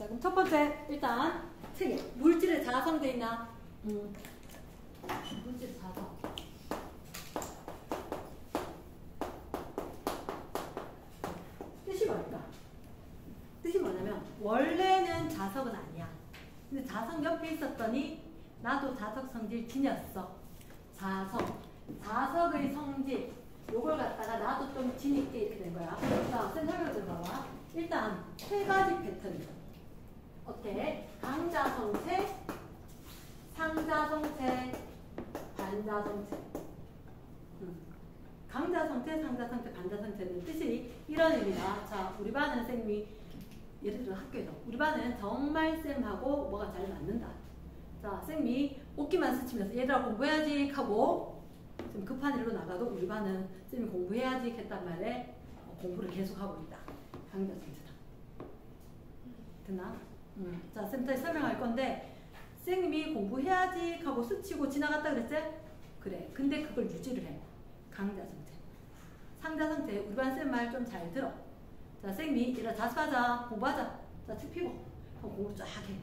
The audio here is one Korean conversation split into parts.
자, 그럼 첫 번째 일단 책에 물질의 자성돼 있나? 물질의 자성. 뜻이 뭘까? 뜻이 뭐냐면 원래는 자석은 아니야. 근데 자석 옆에 있었더니 나도 자석 성질 지녔어. 자석의 성질 요걸 갖다가 나도 좀 지니게 이렇게 된 거야. 자, 쌤 설명 좀 봐봐. 일단 세 가지 패턴이다. 어때? 강자성체, 상자성체, 반자성체. 강자성체, 상자성체, 반자성체는 뜻이 이런 의미다. 자, 우리 반은 선생님이 예를 들어 학교에서 우리 반은 정말 쌤하고 뭐가 잘 맞는다. 자, 쌤이 옷기만 스치면서 얘들아 공부해야지 하고 좀 급한 일로 나가도 우리 반은 쌤이 공부해야지 했단 말에 공부를 계속하고 있다. 강자성체다. 됐나? 자, 쌤한테 설명할 건데 쌤이 공부해야지 하고 스치고 지나갔다 그랬지? 그래. 근데 그걸 유지를 해. 강자성체. 상자성체. 우리 반 쌤 말 좀 잘 들어. 자, 쌤이 이라 자습하자. 공부하자. 자, 책 피고. 그럼 공부 쫙 해.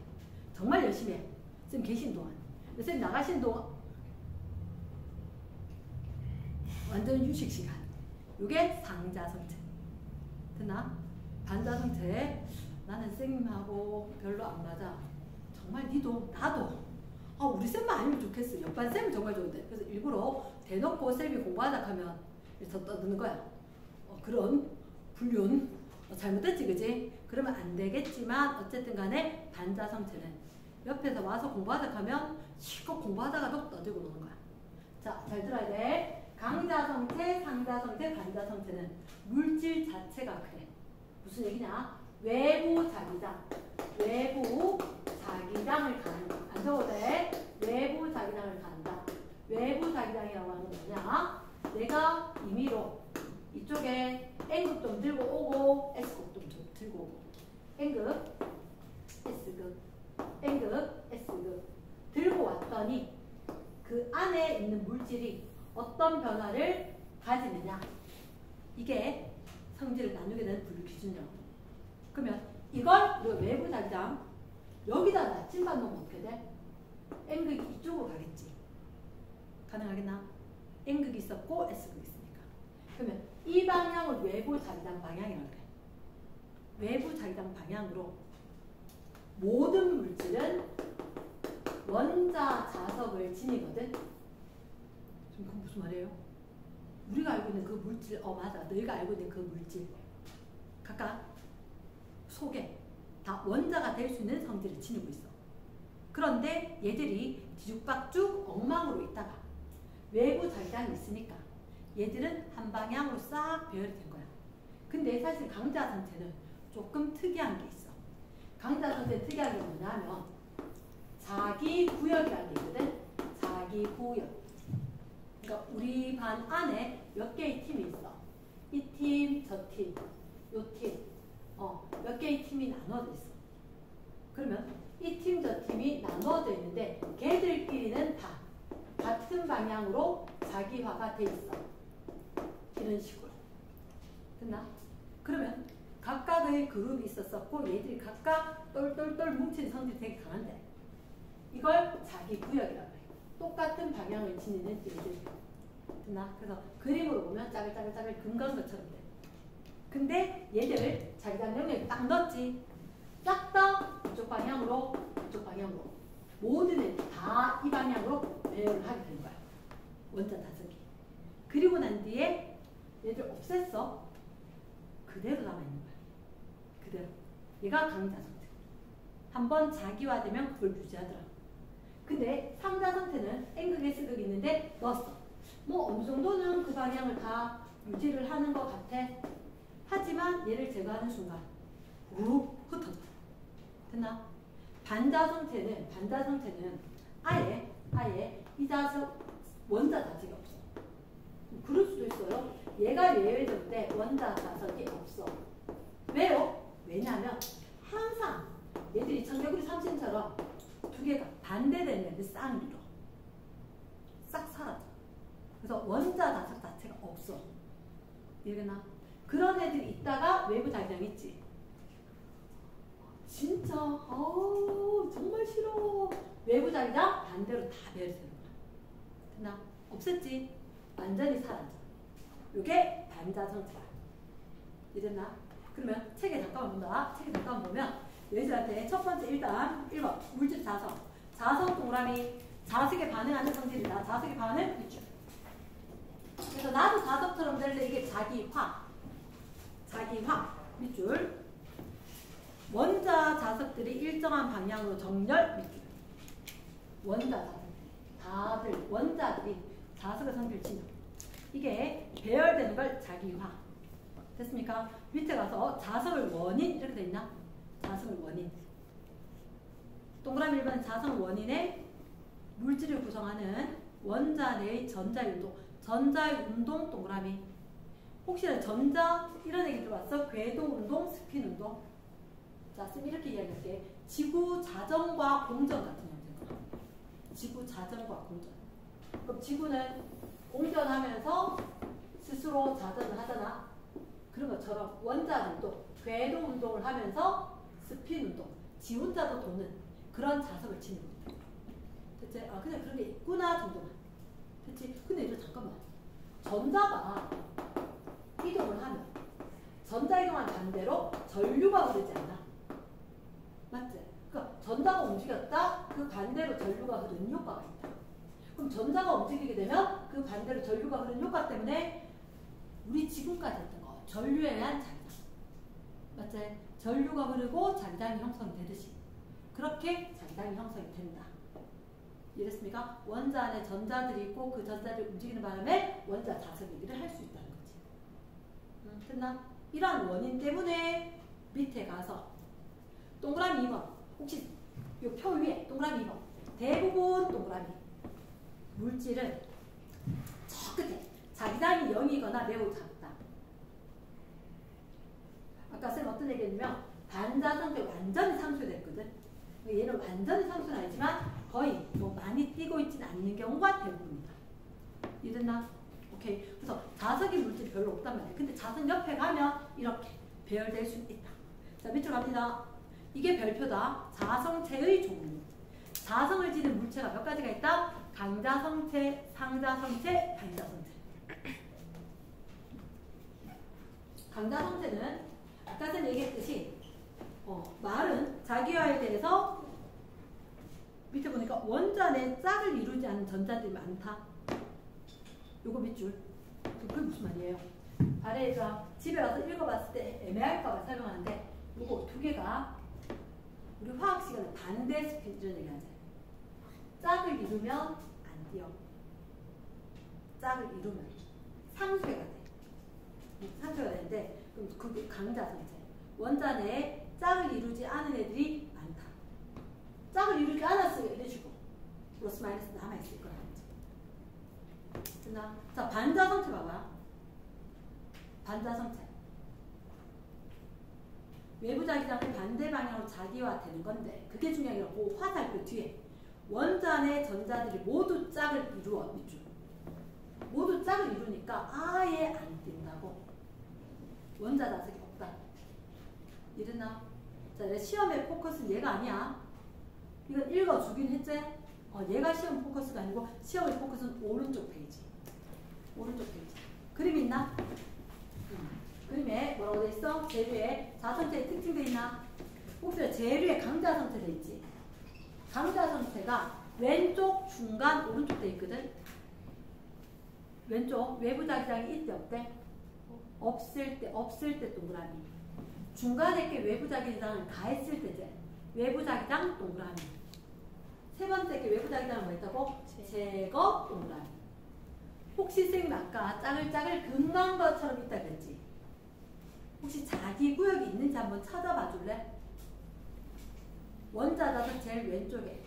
정말 열심히 해. 쌤 계신 동안. 근데 쌤 나가신 동안 완전 휴식 시간. 요게 상자성체. 됐나? 반자성체. 나는 쌤하고 별로 안 맞아. 정말 니도 나도 우리 쌤만 아니면 좋겠어. 옆반 쌤은 정말 좋은데. 그래서 일부러 대놓고 쌤이 공부하자 하면 더 떠드는 거야. 그런 불륜 잘못됐지 그지? 그러면 안 되겠지만 어쨌든 간에 반자성체는 옆에서 와서 공부하자 하면 실컷 공부하다가도 떠들고 노는 거야. 자, 잘 들어야 돼. 강자성체, 상자성체, 반자성체는 물질 자체가 그래. 무슨 얘기냐? 외부 자기장, 외부 자기장을 가는다. 안 적어도 돼. 외부 자기장을 간다. 외부 자기장이라고 하는 건 뭐냐? 내가 임의로 이쪽에 N극 좀 들고 오고 S극 좀 들고 오고 N극, S극, N극, S극 들고 왔더니 그 안에 있는 물질이 어떤 변화를 가지느냐. 이게 성질을 나누게 되는 분류 기준이라고. 그러면 이걸 우리가 외부 자기장 여기다 나침반 놓으면 어떻게 돼? N극이 이쪽으로 가겠지. 가능하겠나? N극이 있었고 S극이 있으니까. 그러면 이 방향을 외부 자기장 방향이라고 그래. 외부 자기장 방향으로 모든 물질은 원자 자석을 지니거든. 지금 그건 무슨 말이에요? 우리가 알고 있는 그 물질, 맞아. 너희가 알고 있는 그 물질. 각각 속에 다 원자가 될 수 있는 성질을 지니고 있어. 그런데 얘들이 뒤죽박죽 엉망으로 있다가 외부 자기장이 있으니까 얘들은 한 방향으로 싹 배열이 된 거야. 근데 사실 강자성체는 조금 특이한 게 있어. 강자성체 특이한 게 뭐냐면 자기 구역이라는 게 있거든. 자기 구역. 그러니까 우리 반 안에 몇 개의 팀이 있어. 이 팀, 저 팀, 요 팀. 몇 개의 팀이 나눠져 있어. 그러면 이 팀, 저 팀이 나눠져 있는데 걔들끼리는 다 같은 방향으로 자기화가 돼 있어. 이런 식으로. 됐나? 그러면 각각의 그룹이 있었었고 얘들이 각각 똘똘똘 뭉친 성질이 되게 강한데 이걸 자기 구역이라고 해. 똑같은 방향을 지니는 얘들. 됐나? 그래서 그림으로 보면 짜글짜글짜글 금간 것처럼 돼. 근데 얘들을 자기장 영역에 딱 넣었지. 싹 다 이쪽 방향으로, 이쪽 방향으로. 모든 애들 다 이 방향으로 배열을 하게 되는 거야. 원자 다섯개. 그리고 난 뒤에 얘들 없앴어. 그대로 남아있는 거야. 그대로. 얘가 강자성체. 한번 자기화되면 그걸 유지하더라. 근데 상자성체는 N극, S극이 있는데 넣었어. 뭐 어느 정도는 그 방향을 다 유지를 하는 것 같아. 하지만 얘를 제거하는 순간 우 흩어져. 됐나? 반자성체는 아예 이 자석 원자 자석이 없어. 그럴 수도 있어요. 얘가 예외될 때 원자 자석이 없어. 왜요? 왜냐하면 항상 얘들이 청개구리 삼신처럼 두 개가 반대되는 애들 쌍으로 싹 사라져. 그래서 원자 자석 자체가 없어. 이해되나? 그런 애들이 있다가 외부 자기장 있지. 진짜 정말 싫어. 외부 자기장 반대로 다 배열되는 거야. 됐나? 없앴지? 완전히 사라져. 요게 반자성체야. 이랬나? 그러면 책에 잠깐만 본다. 책에 잠깐만 보면 얘들한테 첫 번째 일단 1번 물질 자성. 자성 동그라미 자석에 반응하는 성질이다. 자석에 반응 밑줄. 그래서 나도 자석처럼 될래. 이게 자기화. 자기화 밑줄. 원자 자석들이 일정한 방향으로 정렬 밑줄. 원자 자석. 다들 원자들이 자석의 성질 지녀. 이게 배열되는 걸 자기화. 됐습니까? 밑에 가서 자석을 원인 이렇게 돼 있나? 자석을 원인. 동그라미 1번 자석 원인의 물질을 구성하는 원자 내의 전자의 운동. 전자의 운동 동그라미. 혹시나 전자 이런 얘기 들어봤어? 궤도 운동, 스핀 운동. 자, 쌤 이렇게 이야기할게. 지구 자전과 공전 같은 형태인 거야. 지구 자전과 공전. 그럼 지구는 공전하면서 스스로 자전을 하잖아. 그런 것처럼 원자들도 궤도 운동을 하면서 스핀 운동, 지 혼자도 도는 그런 자석을 지닌 겁니다. 대체 그냥 그런 게 있구나 정도만. 대체 근데 이거 잠깐만. 전자가 이동을 하면 전자 이동한 반대로 전류가 흐르지 않나? 맞지? 그러니까 전자가 움직였다. 그 반대로 전류가 흐르는 효과가 있다. 그럼 전자가 움직이게 되면 그 반대로 전류가 흐르는 효과 때문에 우리 지금까지 했던 거 전류에 의한 자기장. 맞지? 전류가 흐르고 자기장이 형성이 되듯이 그렇게 자기장이 형성이 된다. 이랬습니까? 원자 안에 전자들이 있고 그 전자들이 움직이는 바람에 원자 자석 얘기를 할 수 있다는 거지. 됐나? 이러한 원인 때문에 밑에 가서 동그라미 2번 혹시 요 표 위에 동그라미 2번 대부분 동그라미 물질은 저 끝에 자기장이 0이거나 매우 작다. 아까 쌤 어떤 얘기했냐면 반자성체 완전히 상쇄됐거든. 얘는 완전히 상쇄는 아니지만 거의 뭐 많이 띄고 있지는 않는 경우가 대부분이다. 이해됐나? 오케이. 그래서 자석인 물질이 별로 없단 말이야. 근데 자석 옆에 가면 이렇게 배열될 수 있다. 자, 밑으로 갑니다. 이게 별표다. 자성체의 종류. 자성을 지닌 물체가 몇 가지가 있다? 강자성체, 상자성체, 반자성체. 강자성체는 아까 전에 얘기했듯이 말은 자기화에 대해서 밑에 보니까 원자 내 짝을 이루지 않는 전자들이 많다. 요거 밑줄. 그게 무슨 말이에요? 아래에서 집에 와서 읽어봤을 때 애매할까봐 설명하는데 요거 두 개가 우리 화학 시간에 반대 스핀 이런 얘기 하잖아요. 짝을 이루면 안 띄어. 짝을 이루면 상쇄가 돼. 상쇄가 되는데 그럼 그게 강자성체. 원자 내에 짝을 이루지 않은 애들이 많다. 짝을 이루지 않았으면 이런 식으로 플러스 마이너스 남아있을 거라는 거지. 됐나? 자, 반자성체 봐봐. 반자성체. 외부 자기장이 반대 방향으로 자기화되는 건데 그게 중요한 게 아니고 화살표 뒤에 원자 내 전자들이 모두 짝을 이루어 밑줄. 모두 짝을 이루니까 아예 안 띈다고. 원자 자석이 없다. 이랬나? 자, 내 시험의 포커스는 얘가 아니야. 이건 읽어주긴 했지? 얘가 시험 포커스가 아니고 시험의 포커스는 오른쪽 페이지. 오른쪽 페이지. 그림 있나? 그림에 뭐라고 돼 있어? 재료에 자성체의 특징 돼 있나? 혹시 재료에 강자성체 돼 있지? 강자성체가 왼쪽, 중간, 오른쪽 돼 있거든? 왼쪽 외부 자기장이 있대 없대? 없을 때 동그라미. 중간에 게 외부 자기장을 다 했을 때지. 외부 자기장 동그라미. 세 번째 게 외부 자기장은 뭐 있다고? 제거 동그라미. 혹시 쌤이 아까 짜글짜글 금간 것처럼 있다 그랬지? 혹시 자기 구역이 있는지 한번 찾아봐 줄래? 원자 자석 제일 왼쪽에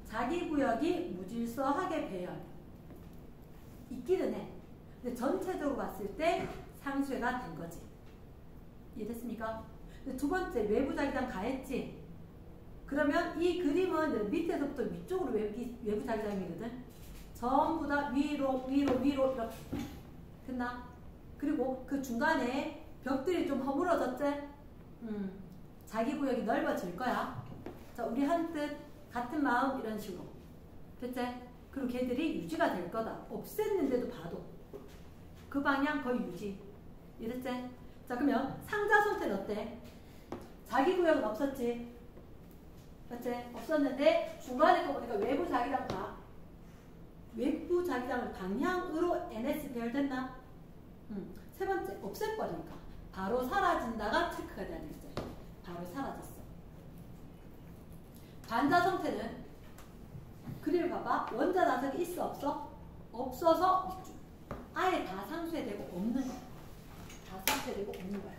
자기 구역이 무질서하게 배열 있기는 해. 근데 전체적으로 봤을 때 상쇄가 된 거지. 이해됐습니까? 근데 두 번째 외부 자기장 가했지? 그러면 이 그림은 밑에서부터 위쪽으로 외부 자기장이거든. 전부 다 위로 이렇게 됐나? 그리고 그 중간에 벽들이 좀 허물어졌지? 자기 구역이 넓어질 거야. 자, 우리 한 뜻, 같은 마음 이런 식으로. 됐지? 그리고 걔들이 유지가 될 거다. 없앴는데도 봐도 그 방향 거의 유지. 이랬지? 자, 그러면 상자 선택 어때? 자기 구역은 없었지? 맞지? 없었는데 중간에 거 보니까 외부 자기장 봐. 외부 자기장을 방향으로 NS 배열됐나? 세 번째, 없애버리니까 바로 사라진다가 체크가 돼야 되겠지. 바로 사라졌어. 반자 성태는 그림을 봐봐. 원자 자석이 있어 없어? 없어서 밑줄. 아예 다 상쇄되고 없는 거야. 다 상쇄되고 없는 거야.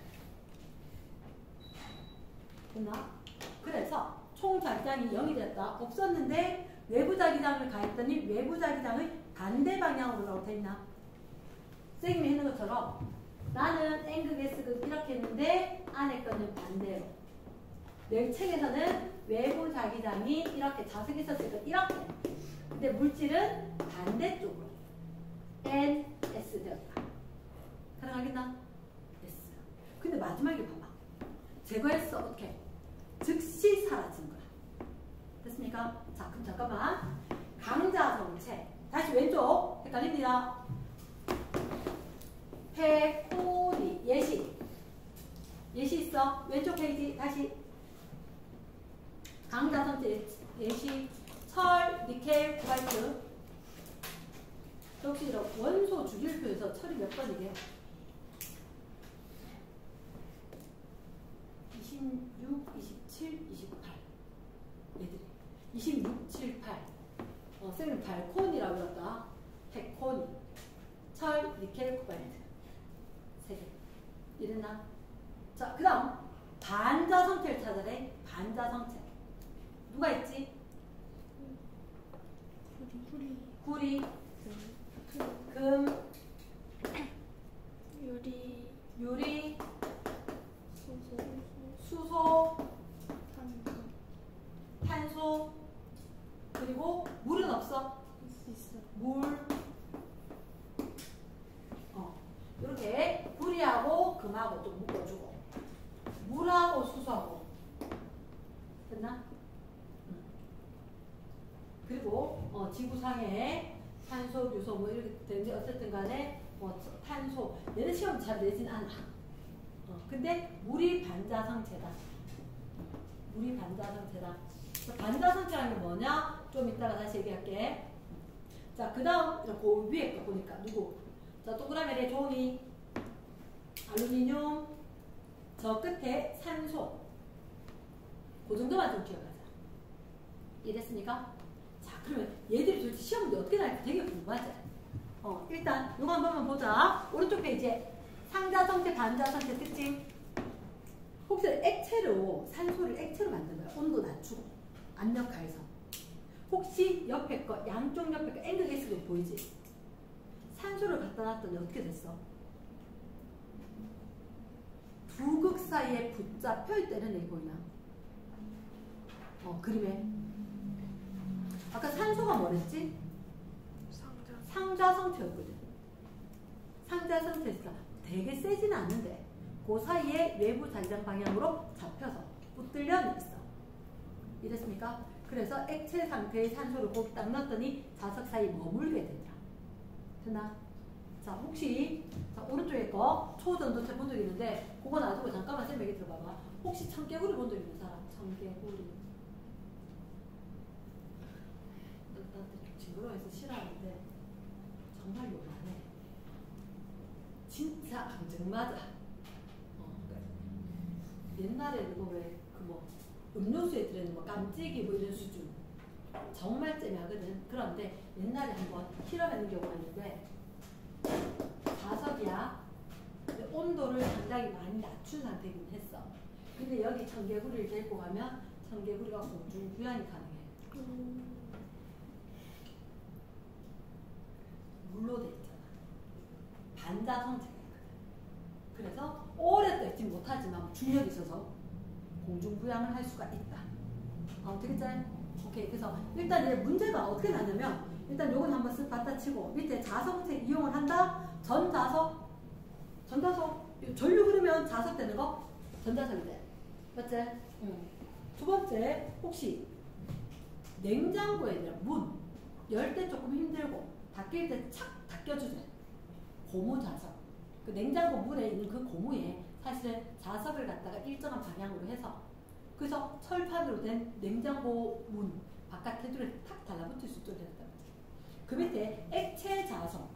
됐나? 그래서 총 자기장이 0이 됐다. 없었는데 외부 자기장을 가했더니 외부 자기장의 반대 방향으로 돼 있나? 선생님이 했는 것처럼 나는 N극 S극 이렇게 했는데 안에 거는 반대로. 내 책에서는 외부 자기장이 이렇게 자석이 있었으니까 이렇게. 근데 물질은 반대쪽으로 N, S 되었다. 가능하겠나? S. 근데 마지막에 봐봐. 제거했어. 어떻게? 즉시 사라진 거야. 됐습니까? 자, 그럼 잠깐만. 강자성체. 다시 왼쪽. 헷갈립니다. 페코니. 예시. 예시 있어. 왼쪽 페이지. 다시. 강자성체 예시. 철, 니켈, 코발트. 혹시 원소 주기율표에서 철이 몇 번이게? 26, 27, 28. 얘들이 26, 7, 8. 쌤은 발코니라고 불렀다. 페코니, 철, 니켈, 코발트. 3개. 이랬나? 자, 그 다음 반자성체를 찾아내. 반자성체. 누가 있지? 구리, 금, 유리, 수소, 탄소, 그리고 물은 없어? 있어. 물. 이렇게 구리하고 금하고 좀 묶어주고 물하고 수소하고 됐나? 그리고 지구상에 탄소, 유소 뭐 이렇게 되는데 어쨌든 간에 탄소 얘는 시험 잘 내진 않아. 근데 물이 반자성체다. 물이 반자성체다. 반자성체라는 게 뭐냐? 좀 이따가 다시 얘기할게. 자, 그 다음 그 위에 거 보니까 누구? 자, 동그라미에 종이, 알루미늄, 저 끝에 산소. 그 정도만 좀 기억하자. 이해됐습니까? 자, 그러면 얘들이 도대체 시험 문제 어떻게 나올지 되게 궁금하지? 일단 이거 한 번만 보자. 오른쪽 페이지에 상자성체, 반자성체 특징. 혹시 액체로, 산소를 액체로 만든 거야. 온도 낮추고, 압력 가해서. 혹시 옆에 거, 양쪽 옆에 거, N극 S극 보이지? 산소를 갖다 놨더니 어떻게 됐어? 두 극 사이에 붙잡혀 있다는 얘기 보이나? 그림에. 아까 산소가 뭐랬지? 상자성체였거든. 상자성체에서 되게 세지는 않는데 그 사이에 외부 자기장 방향으로 잡혀서 붙들려 있어. 이랬습니까? 그래서 액체 상태의 산소를 거기 딱 넣었더니 자석 사이에 머물게 된다. 됐나? 자, 혹시 자, 오른쪽에 거 초전도체 본 적 있는데 그거 놔두고 잠깐만 쌤 얘기 들어봐봐. 혹시 청개구리 본 적 있는 사람? 청개구리. 나한테 징그러워해서 싫어하는데 정말 요만해. 진짜 앙증맞아. 옛날에 그거 왜 그 뭐 음료수에 들어있는 뭐 깜찍이 뭐 이런 수준 정말 쨍하거든. 그런데 옛날에 한번 실험해는 경우가 있는데 자석이야. 근데 온도를 상당히 많이 낮춘 상태이긴 했어. 근데 여기 청개구리를 데리고 가면 청개구리가 공중 부양이 가능해. 물로 돼 있잖아. 반자성체가 있거든. 그래서 오래 떠 있지 못하지만 중력이 있어서 공중 부양을 할 수가 있다. 되겠지? 오케이. 그래서 일단 이제 문제가 어떻게 나냐면 일단 요건 한번 쓱 갖다 치고 밑에 자성체 이용을 한다. 전자석 전류 흐르면 자석 되는 거 전자석이 돼. 맞지? 두 번째, 혹시 냉장고에 있는 문 열 때 조금 힘들고 닫힐 때 착 닫혀주세요. 고무 자석. 그 냉장고 문에 있는 그 고무에 사실은 자석을 갖다가 일정한 방향으로 해서 그래서 철판으로 된 냉장고 문 바깥 테두리에 탁 달라붙을 수 있도록 했다. 그 밑에 액체 자석,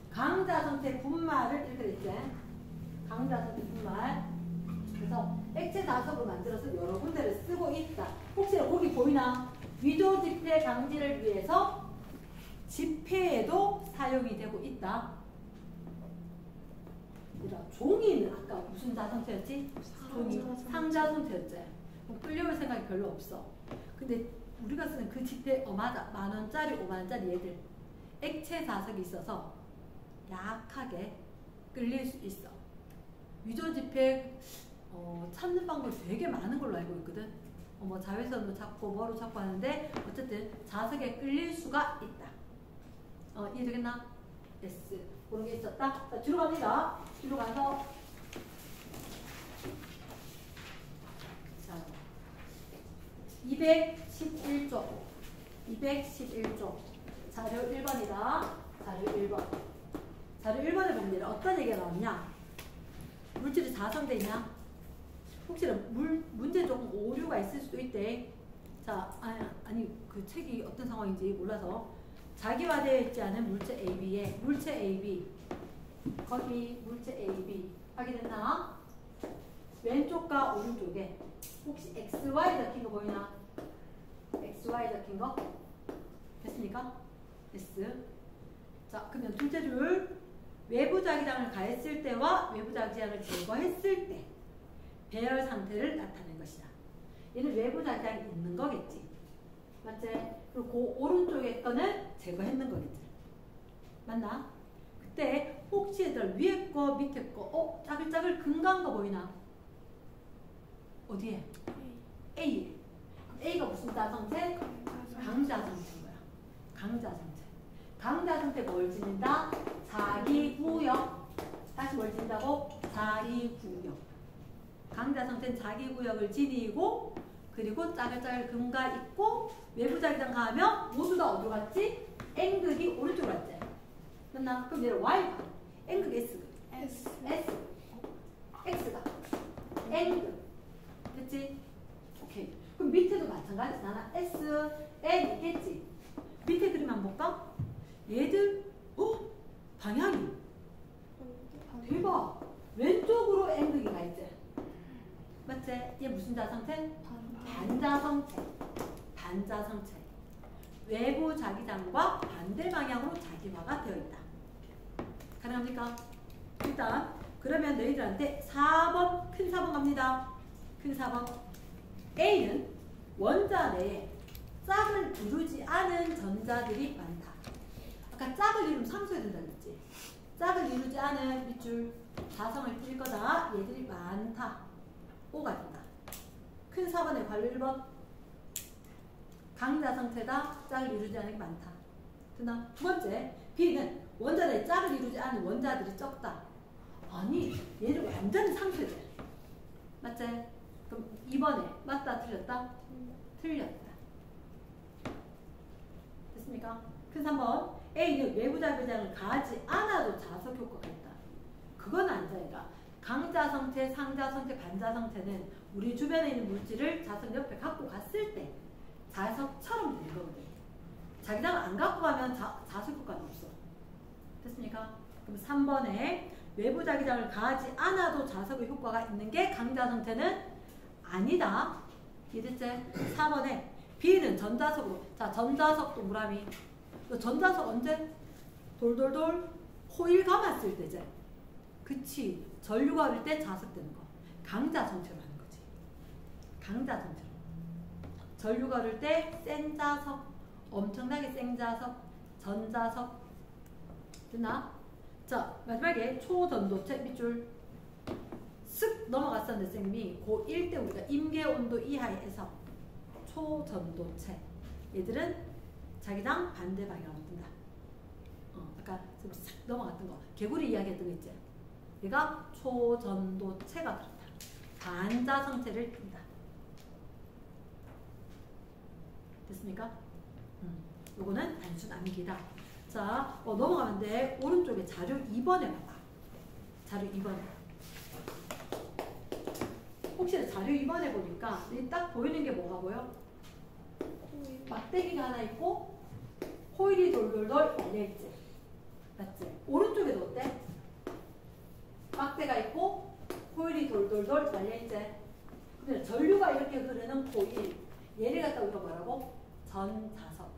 강자성체 분말을 이렇게 됐지. 강자성체 분말. 그래서 액체 자석으로 만들어서 여러 군데를 쓰고 있다. 혹시 거기 보이나? 위조 지폐 방지를 위해서 지폐에도 사용이 되고 있다. 종이는 아까 무슨 자성체였지? 종이 상자성체였지. 끌려올 생각이 별로 없어. 근데 우리가 쓰는 그 지폐 맞아. 10,000원짜리 50,000원짜리 얘들 액체 자석이 있어서 약하게 끌릴 수 있어. 위조 지폐 찾는 방법이 되게 많은 걸로 알고 있거든. 뭐 자외선으로 찾고 뭐로 찾고 하는데 어쨌든 자석에 끌릴 수가 있다. 이해되겠나? S 그런 게 있었다. 자, 뒤로 갑니다. 뒤로 가서 자 211쪽 자료 1번이다. 자료 1번. 자료 1번에 보면 어떤 얘기가 나왔냐? 물질이 자성돼 있냐? 혹시나 문제 조금 오류가 있을 수도 있대. 자, 아니 그 책이 어떤 상황인지 몰라서 자기화되어 있지 않은 물체 AB에 물체 AB 거기 물체 AB 확인했나? 왼쪽과 오른쪽에 혹시 XY 적힌 거 보이나? XY 적힌 거? 됐습니까? S. 자, 그러면 둘째 줄 외부 자기장을 가했을 때와 외부 자기장을 제거했을 때 배열 상태를 나타낸 것이다. 얘는 외부 자기장이 있는 거겠지. 맞지? 그리고 그 오른쪽에 거는 제거했는 거겠지. 맞나? 그때 혹시 얘들 위에 거 밑에 거 짜글짜글 금간 거 보이나? 어디에? A. A가 무슨 자성체? 강자성체인 거야. 강자성체. 강자성체 뭘 지닌다? 자기구역. 다시 뭘 지닌다고? 자기구역. 강자성체는 자기구역을 지니고 그리고 짜글짜글 금가 있고 외부 자기장 가면 모두 다 어디로 갔지? N극이 오른쪽으로 갔지. 맞나? 그럼 얘를 Y가 N극 S X가 N극 됐지? 오케이. 그럼 밑에도 마찬가지. 나는 S, N 있겠지? 밑에 그림 한번 볼까? 얘들 방향이 대박! 왼쪽으로 N극이 가 있지? 맞지? 얘 무슨 자성체? 반자성체. 외부 자기장과 반대 방향으로 자기화가 되어 있다. 가능합니까? 일단 그러면 너희들한테 4번 큰 4번 갑니다. 큰 4번. A는 원자 내에 짝을 이루지 않은 전자들이 많다. 아까 짝을 이루면 상수해야 된다고 했지. 짝을 이루지 않은 밑줄 자성을 띨 거다. 얘들이 많다. O가 된다. 큰 4번의 관료 1번. 강자성체다. 짝을 이루지 않은 게 많다. 됐나? 두 번째. B는 원자 내에 짝을 이루지 않은 원자들이 적다. 아니, 얘를 완전히 상수해야 돼. 맞지? 그럼 2번에 맞다, 틀렸다? 틀렸다. 됐습니까? 큰 3번. A는 외부 자기장을 가하지 않아도 자석 효과가 있다. 그건 아니라 강자성체, 상자성체, 반자성체는 우리 주변에 있는 물질을 자석 옆에 갖고 갔을 때 자석처럼 되는 거거든. 자기장을 안 갖고 가면 자석 효과는 없어. 됐습니까? 그럼 3번에 외부 자기장을 가하지 않아도 자석의 효과가 있는 게 강자성체는 아니다. 이해됐지? 4번에 B는 전자석으로. 자, 전자석 동그라미. 전자석 언제? 돌돌돌 호일 감았을 때지. 그치. 전류가 흐를 때 자석되는 거. 강자성체로 하는 거지. 강자성체로. 전류가 흐를 때 센 자석, 엄청나게 센 자석, 전자석. 됐나? 자, 마지막에 초전도체 밑줄 쓱 넘어갔었는데 쌤이 고1 때 우리가 임계온도 이하에서 초전도체 얘들은 자기장 반대 방향으로 뜬다. 아까 싹 넘어갔던 거 개구리 이야기했던 거 있지? 얘가 초전도체가 그렇다. 반자성체를 띈다. 됐습니까? 요거는 단순 암기다. 자, 넘어가면 돼. 오른쪽에 자료 2번에 봐봐. 자료 2번에. 혹시 자료 2번에 보니까 딱 보이는 게 뭐가 보여? 막대기가 하나 있고 코일이 돌돌돌 달려있지. 맞지? 오른쪽에도 어때? 막대가 있고 코일이 돌돌돌 달려있지. 근데 전류가 이렇게 흐르는 코일, 얘를 갖다 우리가 뭐라고? 전자석.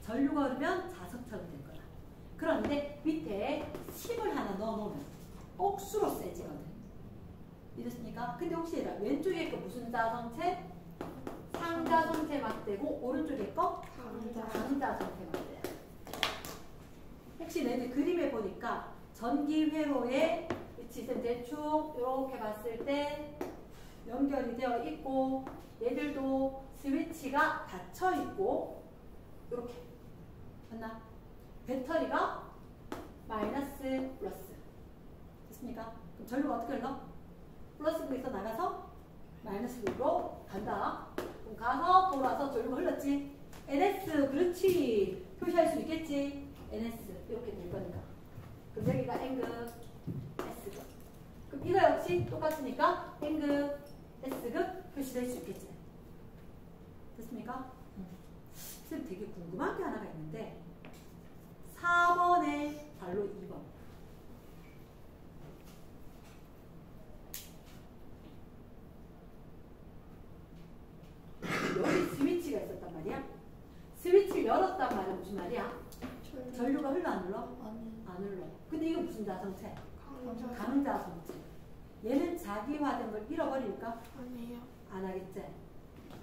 전류가 흐르면 자석처럼 될 거다. 그런데 밑에 심을 하나 넣어놓으면 억수로 세지거든. 이렇습니까? 근데 혹시 왼쪽에 거 무슨 자성체? 상자성체 막대고 오른쪽에 거? 강자성체 막대야. 혹시 내가 그림에 보니까 전기 회로에 지금 대충 이렇게 봤을 때 연결이 되어 있고 얘들도 스위치가 닫혀 있고 이렇게 맞나? 배터리가 마이너스 플러스 됐습니까? 그럼 전류가 어떻게 흘러? 플러스 V에서 나가서 마이너스 V로 간다. 그럼 가서 돌아서 전류가 흘렀지. NS 그렇지. 표시할 수 있겠지. NS 이렇게 될 거니까. 그럼 여기가 N급 S급. 그럼 이거 역시 똑같으니까 N급 S급 표시될 수 있겠지. 됐습니까? 선생님 되게 궁금한 게 하나가 있는데 4번에 달로 2번 여기 스위치가 있었단 말이야. 스위치를 열었단 말이야. 무슨 말이야? 전류가 흘러 안 흘러? 안 흘러. 근데 이거 무슨 자성체? 강자성체. 얘는 자기화된 걸 잃어버릴까? 아니에요. 안 하겠지?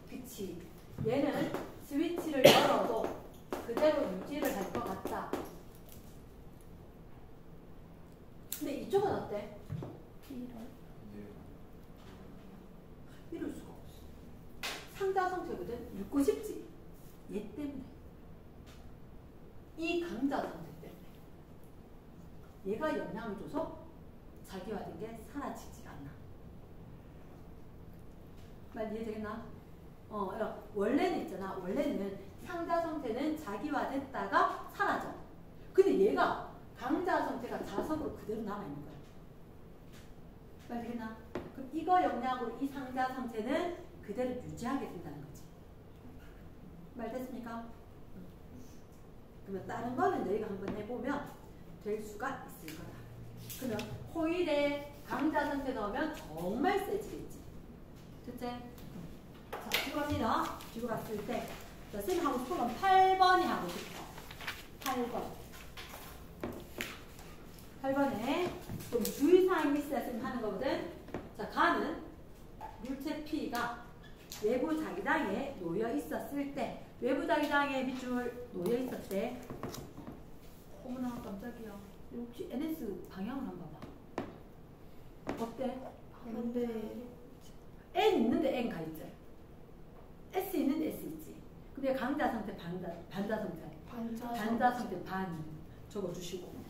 그치. 얘는 스위치를 열어도 그대로 유지를 할 것 같다. 근데 이쪽은 어때? 이럴 수가 없어. 상자성체거든. 읽고 싶지? 얘 때문에. 이 강자성체 때문에. 얘가 영향을 줘서 자기화된 게 사라지지가 않아. 말 이해되겠나? 원래는 있잖아. 원래는 상자성체는 자기화됐다가 사라져. 근데 얘가 강자성체가 자석으로 그대로 남아있는 거야. 말 되겠나? 그럼 이거 영향으로 이 상자성체는 그대로 유지하게 된다는 거지. 말 됐습니까? 그러면 다른 거는 너희가 한번 해보면 될 수가 있을 거다. 그러면 코일에 강자성체 넣으면 정말 세지겠지. 됐지? 자, 이겁니다. 뒤로 갔을 때. 자, 선생님 하고 싶은 건 8번이 하고 싶어. 8번에 좀 주의사항이 있어야 선생님 하는 거거든. 자, 가는 물체 P가 외부 자기장에 놓여 있었을 때, 외부 자기장에 밑줄 놓여 있었을 때, 어머나 깜짝이야. 혹시 NS 방향을 한번 봐봐. 어때? 반대. N 있는데 N 가 있지. S 있는데 S 있지. 근데 강자성체 반자성체. 반자성체 반 적어주시고.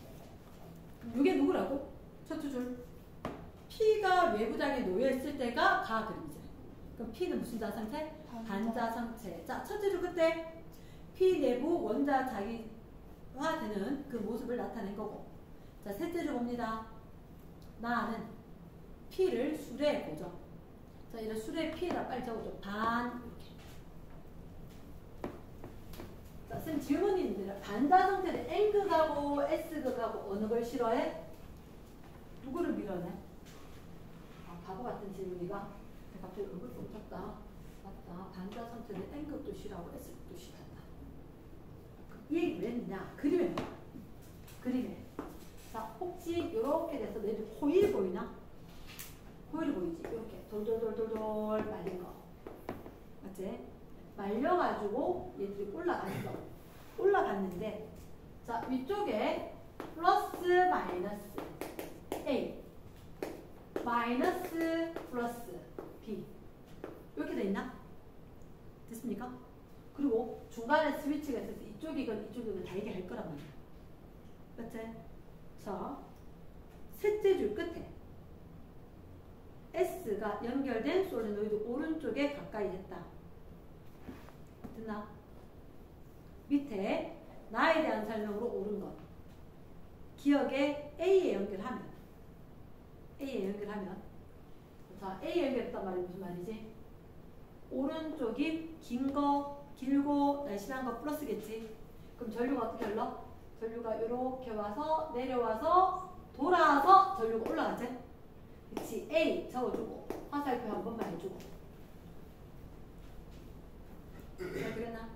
이게 누구라고? 첫 줄. P가 외부장에 놓여있을 때가 가 그림자. 그럼 P는 무슨 자성체? 반자성체. 자, 첫째 줄 그때 P 내부 원자 자기화되는 그 모습을 나타낸 거고. 자, 셋째 줄 봅니다. 나는 P를 수레에 고정. 자, 이런 수레 P에다 빨리 적어줘. 반 이렇게. 자, 선생님 질문이 있는데 반자성체는 N극하고 S극하고 어느 걸 싫어해? 누구를 밀어내? 아, 바보 같은 질문이가. 갑자기 얼굴 뽕쳤다. 맞다. 반자성체는 N극도 싫어하고 S극도 싫어한다. 이 얘기 왜 했느냐? 그림에 봐. 그림에. 자, 혹시 이렇게 돼서 너희들 코일 보이나? 코일이 보이지? 이렇게 돌돌돌돌돌 말린 거. 맞지? 말려가지고 얘들이 올라갔어. 올라갔는데, 자, 위쪽에 플러스 마이너스 A, 마이너스 플러스 B. 이렇게 돼 있나? 됐습니까? 그리고 중간에 스위치가 있어서 이쪽이건 이쪽이건 다르게 할 거란 말이야. 맞지? 자, 셋째 줄 끝에 S가 솔레노이드가 연결된 솔레노이드 오른쪽에 가까이 했다. 됐나? 밑에 나에 대한 설명으로 옳은 것. 기억에 A에 연결하면 자, A에 연결했단 말이 무슨 말이지? 오른쪽이 길고 날씬한 거 플러스겠지. 그럼 전류가 어떻게 흘러? 전류가 이렇게 와서 내려와서 돌아서 전류가 올라가지? 그치. A 적어주고 화살표 한 번만 해주고. 잘 되겠나?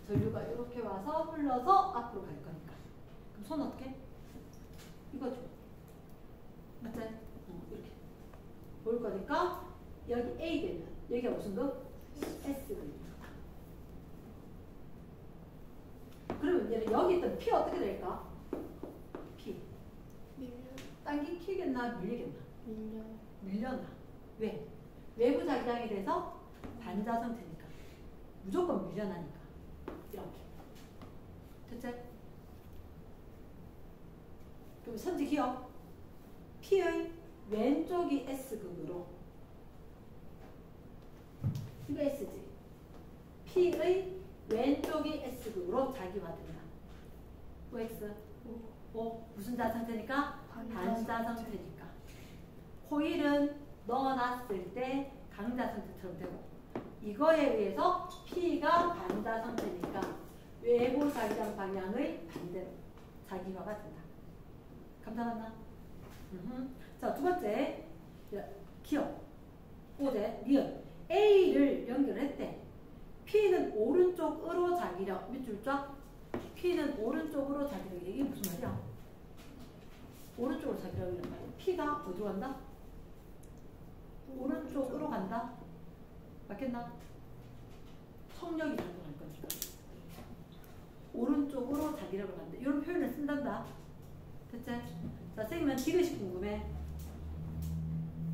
전류가 이렇게 와서 흘러서 앞으로 갈 거니까. 그럼 손 어떻게? 이거죠. 맞지? 이렇게 볼 거니까 여기 A 되면 여기가 무슨 거? S 되는 거다. 그러면 이제 여기 있던 P 어떻게 될까? P 당기키겠나 밀리겠나? 밀려나. 왜? 외부 자기장이 돼서 반자 상태니까 무조건 밀려나니까 이렇게. 됐지? 그럼 선지 기억. P의 왼쪽이 S극으로 이거 S지. P의 왼쪽이 S극으로 자기화된다. OX. 무슨 자상태니까? 반자상태니까. 코일은 넣어놨을 때 강자상태처럼 되고 이거에 의해서 P가 반자상태니까 외부 자기장 방향의 반대로 자기화가 된다. 감탄했나? 자, 두 번째 기억. 오제, 니은. A를 연결했대. P는 오른쪽으로 자기력. 밑줄 쫙. P는 오른쪽으로 자기력. 이게 무슨 말이야? 오른쪽으로 자기력이란 말이야. P가 어디로 간다? 오른쪽으로 간다. 맞겠나? 성력이 작동할 거니까. 오른쪽으로 자기력을 간다. 이런 표현을 쓴단다. 됐지? 자, 선생님은 디귿이 궁금해.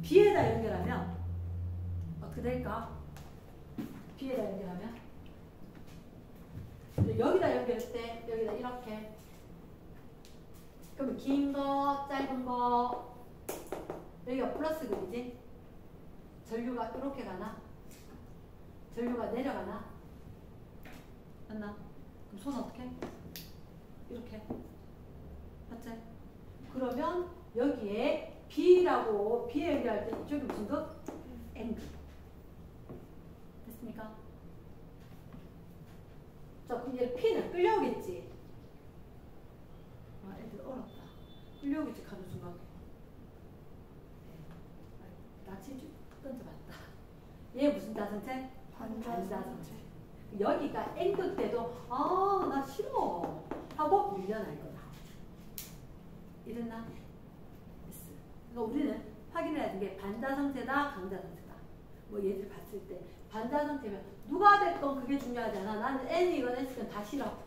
B에다 연결하면 어떻게 될까? B에다 연결하면 여기다 연결할 때 여기다 이렇게. 그러면 긴 거, 짧은 거 여기가 플러스 그리지? 전류가 이렇게 가나? 전류가 내려가나? 맞나? 그럼 손 어떻게? 이렇게. 맞지? 그러면 여기에 B라고 B에 연결할 때 이쪽이 무슨 거? 앵글. 됐습니까? 자, 그럼 이제 P는 끌려오겠지? 애들 어렵다. 끌려오겠지 가는 순간. 낯이 던져봤다. 얘 무슨 자성체? 반자성체. 여기가 앵글 때도 나 싫어 하고 밀려날 거다. 이랬나? S. 그러니까 우리는 확인해야 되는 게 반자성체다, 강자성체다. 뭐 얘들 봤을 때 반자성체면 누가 됐건 그게 중요하지 않아. 나는 N이건 S건 다 싫어.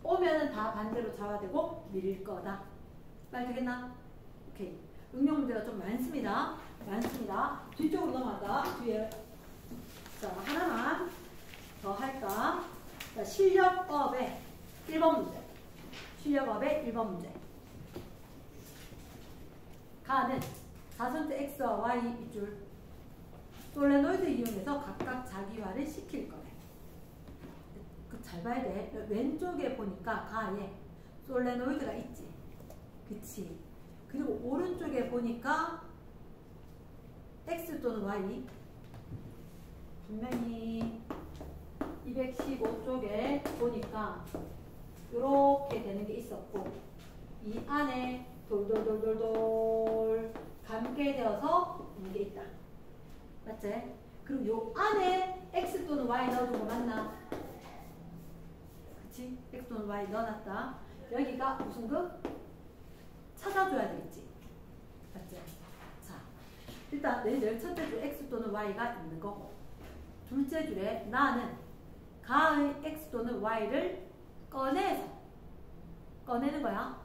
오면은 다 반대로 좌화되고 밀릴 거다. 말 되겠나? 오케이. 응용 문제가 좀 많습니다. 뒤쪽으로 넘어간다. 뒤에. 자, 하나만 더 할까? 자, 실력업의 1번 문제. 실력업의 1번 문제. 가는 자전체 X와 Y 밑줄 솔레노이드 이용해서 각각 자기화를 시킬 거래. 잘 봐야 돼. 왼쪽에 보니까 가에 솔레노이드가 있지. 그치. 그리고 오른쪽에 보니까 X 또는 Y 분명히 215쪽에 보니까 이렇게 되는 게 있었고 이 안에 돌돌돌돌돌 감게 되어서 있는 게 있다. 맞지? 그럼 요 안에 X 또는 Y 넣어준 거 맞나? 그치? X 또는 Y 넣어놨다. 여기가 무슨 그? 찾아줘야 되겠지. 맞지? 자, 일단 너희들 첫째 줄 X 또는 Y가 있는 거고 둘째 줄에 나는 가의 X 또는 Y를 꺼내서 꺼내는 거야.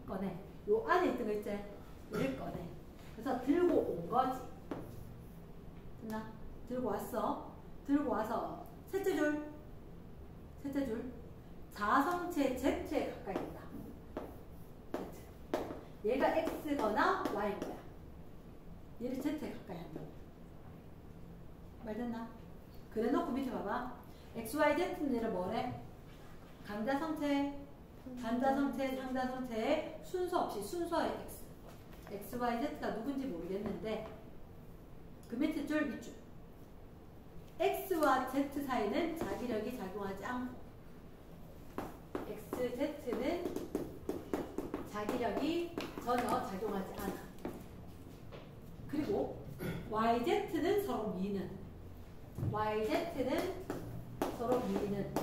꺼내. 요 안에 있던 거 있지? 얘를 꺼내. 그래서 들고 온 거지. 됐나? 들고 왔어. 들고 와서 셋째 줄 자성체 Z에 가까이 있다. 얘가 X거나 Y인 거야. 얘를 Z에 가까이 한다. 말 됐나? 그래 놓고 밑에 봐봐. XYZ는 얘를 뭐래? 강자성체, 반자성체, 상자성체의 순서 없이 순서의 X. XYZ가 누군지 모르겠는데 그 밑에 줄 밑줄. X와 Z 사이는 자기력이 작용하지 않고 XZ는 자기력이 전혀 작용하지 않아. 그리고 YZ는 서로 미는 YZ는 서로 미는.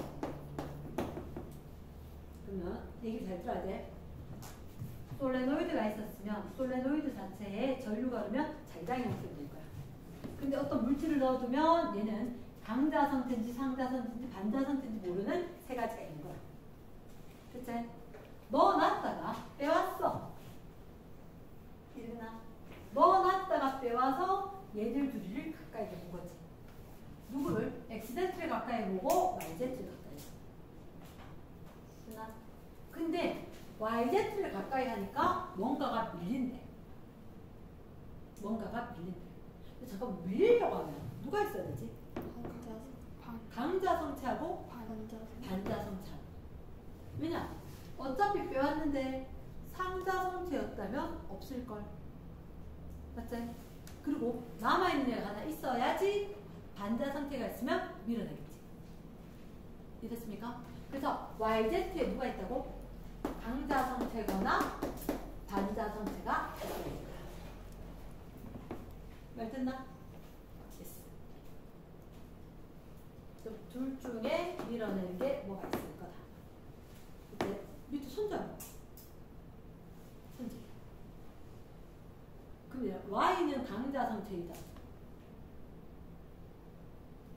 그러면 얘기 잘 들어야 돼. 솔레노이드가 있었으면 솔레노이드 자체에 전류가 흐르면 자기장이 형성될 거야. 근데 어떤 물질을 넣어두면 얘는 강자 상태인지 상자 상태인지 반자 상태인지 모르는 세 가지가 있는 거야. 그치? 넣어놨다가 빼왔어. 이랬나? 넣어놨다가 빼와서 얘들 둘이를 가까이 해본 거지. 누구를? XZ를 가까이 해보고 YZ를 가까이 해보고. 근데 YZ를 가까이 하니까 뭔가가 밀린대. 뭔가가 밀린대. 근데 잠깐 밀리려고 하면 누가 있어야 되지? 강자성체하고 반자성체하고. 왜냐? 어차피 빼왔는데 상자성체였다면 없을걸. 맞지? 그리고 남아있는 애가 하나 있어야지 반자성체가 있으면 밀어내겠지. 이해됐습니까? 그래서 YZ에 누가 있다고? 강자성체거나 반자성체가 있어야 된다. 말 됐나? yes. 둘 중에 밀어내는 게 뭐가 있을 거다. 이제 밑에 손잡아. 손잡아. 근데 Y는 강자성체이다.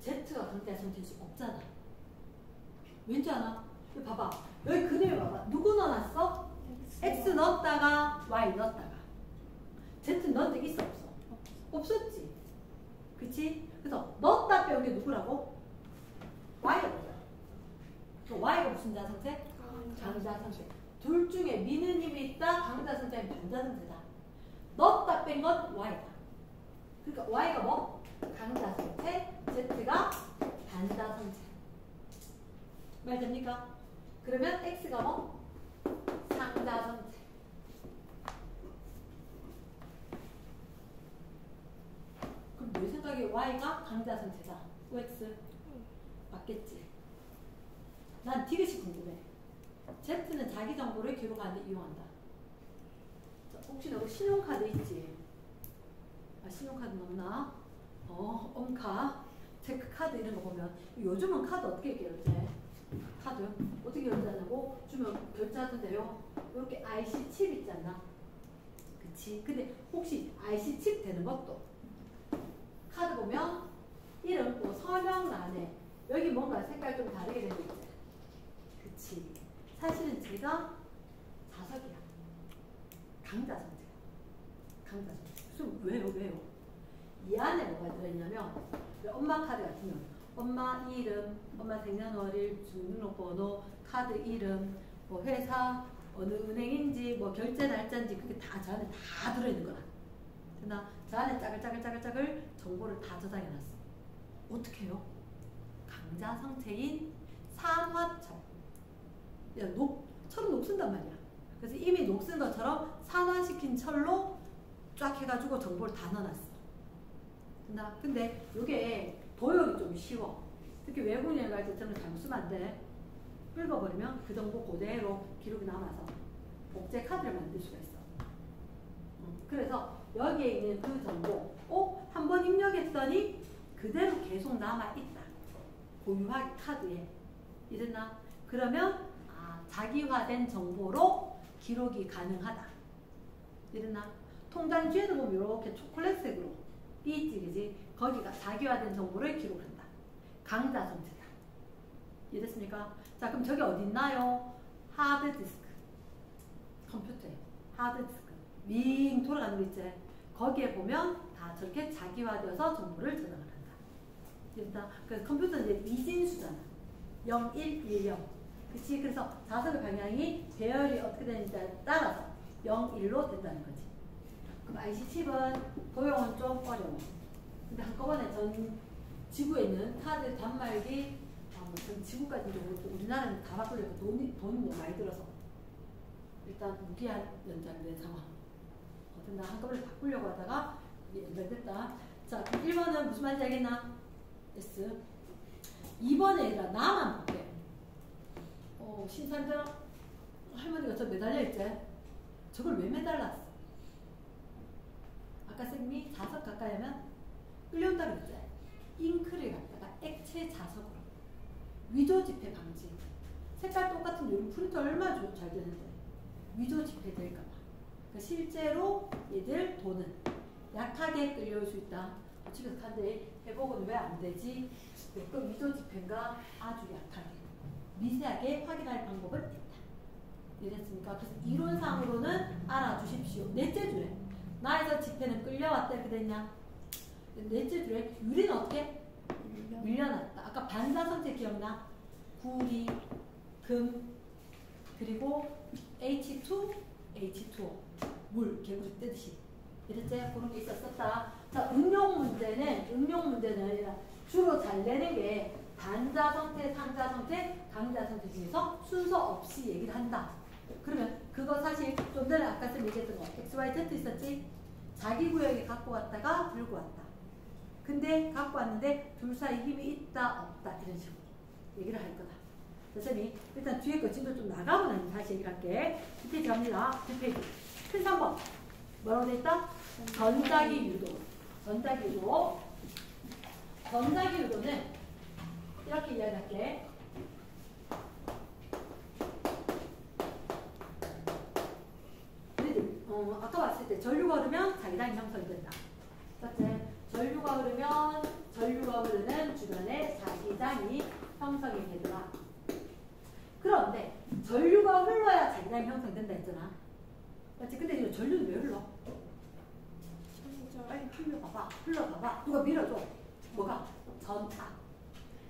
Z가 강자성체일 수 없잖아. 왠지 아나? 봐봐. 여기 그림을 봐봐. 누구 넣어놨어? X 넣었다가 Y 넣었다가. Z 넣은 적 있어 없어? 없었지. 그치? 그래서 넣었다 빼온 게 누구라고? Y라고. Y가 무슨 자성체? 강자성체. 둘 중에 미는 힘이 있다. 강자성체 아니면 반자성체다. 넣었다 뺀 건 Y다. 그러니까 Y가 뭐? 강자성체, Z가 반자성체. 말 됩니까? 그러면 X가 뭐? 상자성체. 그럼 내 생각에 Y가 강자성체다. OX? 맞겠지? 난 디귿이 궁금해. Z는 자기 정보를 기록하는 데 이용한다. 자, 혹시 너 신용카드 있지? 아, 신용카드 없나? 엄카, 체크카드 이런 거 보면 요즘은 카드 어떻게 결제? 카드 어떻게 결제하냐고 주면 결제하던데요. 이렇게 IC 칩 있지 않나? 그치? 근데 혹시 IC 칩 되는 것도 카드 보면 이름 뭐 설명란에 여기 뭔가 색깔 좀 다르게 되는 거 있지? 그치? 사실은 제가 자석이야. 강자성체야. 강자성체. 그럼 왜요? 이 안에 뭐가 들어있냐면 엄마 카드 같으면 엄마 이름, 엄마 생년월일, 주민등록번호, 카드 이름, 뭐 회사, 어느 은행인지, 뭐 결제 날짜인지 그게 다 저 안에 다 들어있는 거라. 됐나? 저 안에 짜글짜글 정보를 다 저장해놨어. 어떻게 해요? 강자성체인 산화철. 야, 철은 녹슨단 말이야. 그래서 이미 녹슨 것처럼 산화시킨 철로 쫙 해가지고 정보를 다 넣어놨어. 근데 이게 도역이 좀 쉬워. 특히 외국인 여행 갈 때 저는 잘못 쓰면 안 돼. 읽어버리면 그 정보 그대로 기록이 남아서 복제 카드를 만들 수가 있어. 그래서 여기에 있는 그 정보, 한번 입력했더니 그대로 계속 남아있다. 고유화 카드에. 이랬나? 그러면 자기화된 정보로 기록이 가능하다. 이랬나? 통장 뒤에도 보면 이렇게 초콜릿색으로 있지, 그지? 거기가 자기화된 정보를 기록한다. 강자성체다. 이해됐습니까? 자, 그럼 저기 어디 있나요? 하드디스크. 컴퓨터에 하드디스크. 윙 돌아가는 거 있지? 거기에 보면 다 저렇게 자기화되어서 정보를 저장을 한다. 이해됐다? 그래서 컴퓨터는 이제 이진수잖아. 0, 1, 1, 0. 그치? 그래서 자석의 방향이 배열이 어떻게 되는지에 따라서 0, 1로 된다는 거지. 그럼 IC 칩은 도용은 좀 어려워. 근데 한꺼번에 전 지구에 있는 타들 단말기 전 지구까지 그렇고 우리나라는 다 바꾸려고 돈이 너무 많이 들어서 일단 무기한 연장된 상황. 나 한꺼번에 바꾸려고 하다가 이게 연장됐다. 자, 1번은 무슨 말인지 알겠나? S. 2번에 얘들아 나만 볼게. 신사임들 할머니가 저 매달려 있지? 저걸 왜 매달랐어? 아까 선생님이 자석 가까이 하면 끌려온다 그랬지? 잉크를 갖다가 액체 자석으로 위조 지폐 방지. 색깔 똑같은 요런 프린터 얼마나 잘 되는데 위조 지폐 될까봐. 그러니까 실제로 얘들 돈은 약하게 끌려올 수 있다. 집에서 간데 회복은 왜 안 되지? 그 위조 지폐가 아주 약하게 미세하게 확인할 방법은 있다. 이랬습니까? 그래서 이론상으로는 알아주십시오. 넷째 줄에 나에서 지폐는 끌려왔다 이렇게 됐냐? 넷째 줄에 유리는 어떻게? 밀려났다. 아까 반사성체 기억나? 구리, 금, 그리고 H2, H2O 물, 개구리 뜨듯이 이랬지? 그런 게 있었었다. 자, 응용 문제는 주로 잘 내는 게 반자성체, 상자성체, 강자성체 중에서 순서 없이 얘기를 한다. 그러면 그거 사실 좀 전에 아까 쌤 얘기했던 거 X, Y, Z 있었지? 자기 구역에 갖고 왔다가 들고 왔다. 근데 갖고 왔는데 둘 사이 힘이 있다 없다 이런 식으로 얘기를 할 거다. 쌤이 일단 뒤에 거 진도 좀 나가고 나니 다시 얘기를 할게. 2페이지 갑니다. 2페이지. 큰 3번. 뭐라고 돼 있다? 전자기 유도. 전자기 유도. 전자기 유도는 이렇게 이야기할게. 아까 봤을 때 전류가 흐르면 자기장이 형성된다. 첫째, 전류가 흐르는 주변에 자기장이 형성이 되더라. 그런데 전류가 흘러야 자기장이 형성된다 했잖아. 맞지? 근데 이거 전류는 왜 흘러? 빨리 흘러봐봐. 누가 밀어줘. 뭐가? 전압.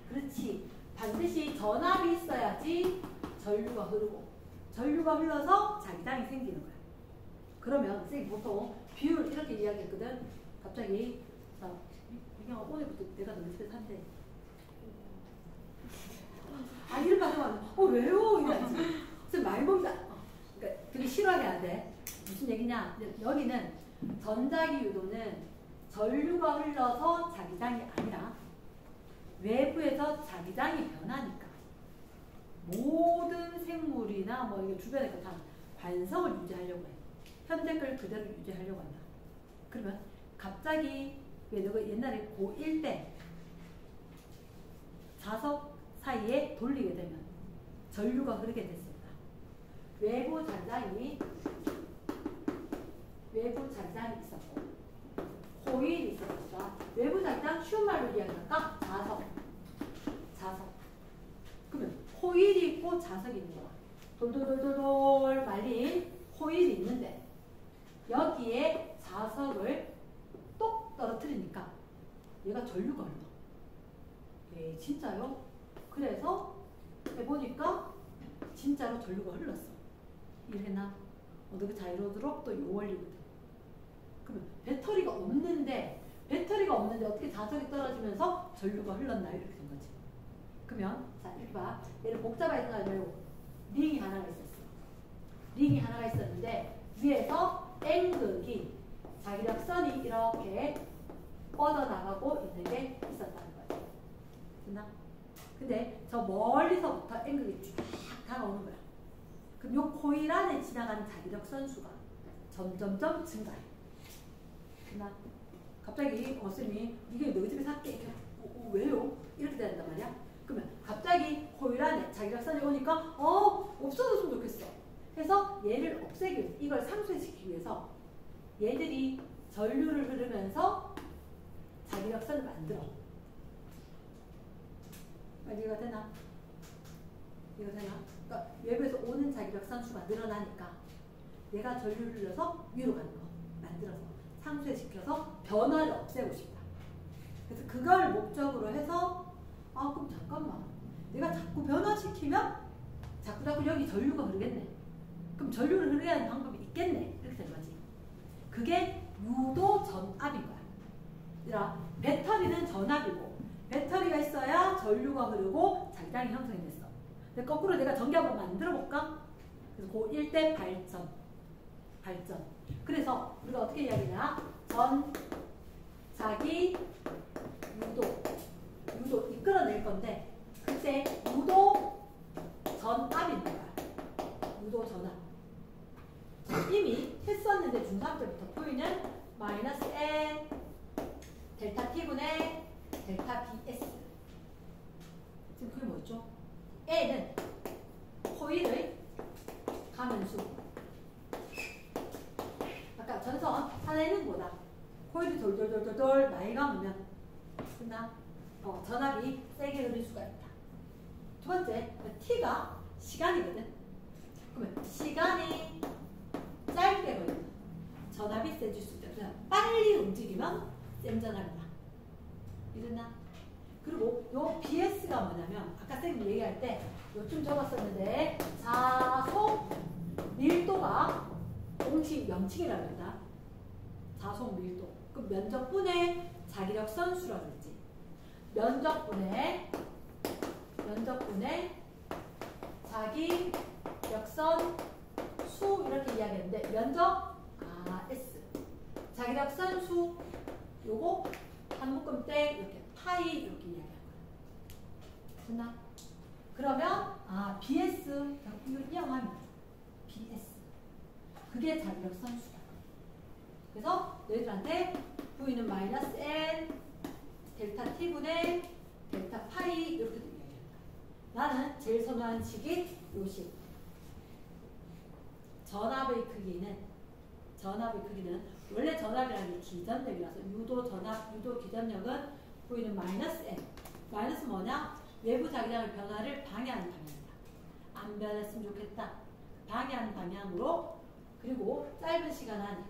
그렇지. 반드시 전압이 있어야지 전류가 흐르고 전류가 흘러서 자기장이 생기는 거야. 그러면 선생님 보통 비율 이렇게 이야기했거든. 갑자기 그냥 오늘부터 내가 너네 집에서 한대. 이런 말 하면 왜요? 이래야지. 선생님 많이 먹자. 그러니까 되게 싫어하게 안 돼. 무슨 얘기냐? 여기는 전자기 유도는 전류가 흘러서 자기장이 아니라 외부에서 자기장이 변하니까 모든 생물이나 뭐 이게 주변에 다 관성을 유지하려고 해. 현재 걸 그대로 유지하려고 한다. 그러면 갑자기 왜 너가 옛날에 고1 때 자석 사이에 돌리게 되면 전류가 흐르게 됐습니다. 외부 잔장이 있었고 코일이 있었다. 외부 잔장 쉬운 말로 이야기할까? 자석. 그러면 코일이 있고 자석이 있는 거야. 돌돌돌돌 말린 코일이 있는데 여기에 자석을 똑 떨어뜨리니까 얘가 전류가 흘러. 진짜요? 그래서 해보니까 진짜로 전류가 흘렀어. 이래나? 너가 자이로드롭 또 요 원리거든. 그러면 배터리가 없는데 어떻게 자석이 떨어지면서 전류가 흘렀나 이렇게 된 거지. 그러면 자 이렇게 봐. 얘를 복잡하게 생각하지 말고 링이 하나가 있었는데 위에서 N극이 자기력선이 이렇게 뻗어나가고 있는 게 있었다는 거예요. 됐나? 근데 저 멀리서부터 N극이 쭉 다가오는 거야. 그럼 요 코일 안에 지나가는 자기력 선수가 점점점 증가해. 됐나? 갑자기 쌤이 이게 너희 집에 살게. 왜요? 이렇게 된단 말이야. 그러면 갑자기 코일 안에 자기력 선이 오니까 없어졌으면 좋겠어. 그래서 얘를 없애기 위해서 이걸 상쇄시키기 위해서 얘들이 전류를 흐르면서 자기력선을 만들어. 이해가 되나? 그러니까 외부에서 오는 자기력선 수가 늘어나니까 얘가 전류를 흘려서 위로 가는 거 만들어서 상쇄시켜서 변화를 없애고 싶다. 그래서 그걸 목적으로 해서 그럼 잠깐만 내가 자꾸 변화시키면 자꾸 여기 전류가 흐르겠네. 그럼 전류를 흐르게 하는 방법이 있겠네. 이렇게 된 거지. 그게 유도 전압인 거야. 얘들아, 배터리는 전압이고 배터리가 있어야 전류가 흐르고 자기장이 형성이 됐어. 근데 거꾸로 내가 전기 한번 만들어 볼까? 그래서 고1 때 발전. 그래서 우리가 어떻게 이야기하냐? 전, 자기, 유도 이끌어낼 건데 그때 유도 전압인 거야. 유도 전압. 이미 했었는데 중3 때부터 보이는 마이너스 N 델타 T분의 델타 BS. 지금 그게 뭐였죠? N은 코일의 가면수. 아까 전선 하나는 뭐다? 코일이 돌돌돌돌 나이가 오면 끝나? 전압이 세게 흐를 수가 있다. 두 번째, T가 시간이거든. 그러면 시간이 짧게 걸리면 전압이 세질 수 있다. 그래서 빨리 움직이면 센 전압이다. 이랬나? 그리고 요 BS가 뭐냐면 아까 선생님 얘기할 때 요쯤 적었었는데 자속 밀도가 공식 명칭이라고 했다. 자속 밀도. 그 면적분의 자기력 선수라고 했지. 면적분의 자기력선 수 이렇게 이야기했는데 면적 S 자기력선 수 요거 한 묶음 땡 이렇게 파이 이렇게 이야기한 거야. 됐나? 그러면 BS 이거 이용하면 BS 그게 자기력선 수다. 그래서 너희들한테 V는 마이너스 N 델타 T분의 델타 파이 이렇게 이야기한다. 나는 제일 선호하는 식이 요 식. 전압의 크기는 원래 전압이라는 게 기전력이라서 유도 전압, 유도 기전력은 보이는 마이너스 N. 마이너스 뭐냐? 외부 자기장의 변화를 방해하는 방향이다. 안 변했으면 좋겠다. 방해하는 방향으로 그리고 짧은 시간 안에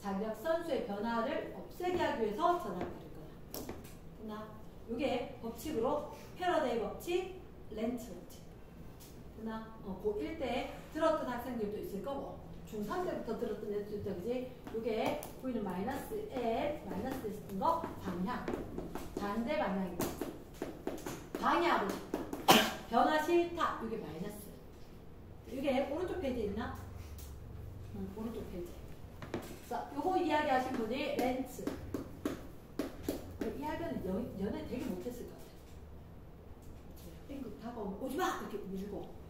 자기력 선수의 변화를 없애게 하기 위해서 전압을 할 거다. 그나 이게 법칙으로 패러데이 법칙, 렌츠 법칙. 그나 고1 때 들었던 학생들도 있을 거고 중3 때부터 들었던 애들도 있다. 그지? 이게 보이는 마이너스 N, 마이너스 있었던 거 방향. 반대 방향이다. 방해하고 싶다. 변화 싫다. 이게 마이너스. 이게 오른쪽 페이지에 있나? 오른쪽 페이지. 자, 요거 이야기 하신 분이 렌츠. 이 학교는 연애 되게 못했을 것 같아요. 땡그 다가오면 오지마! 이렇게 밀고.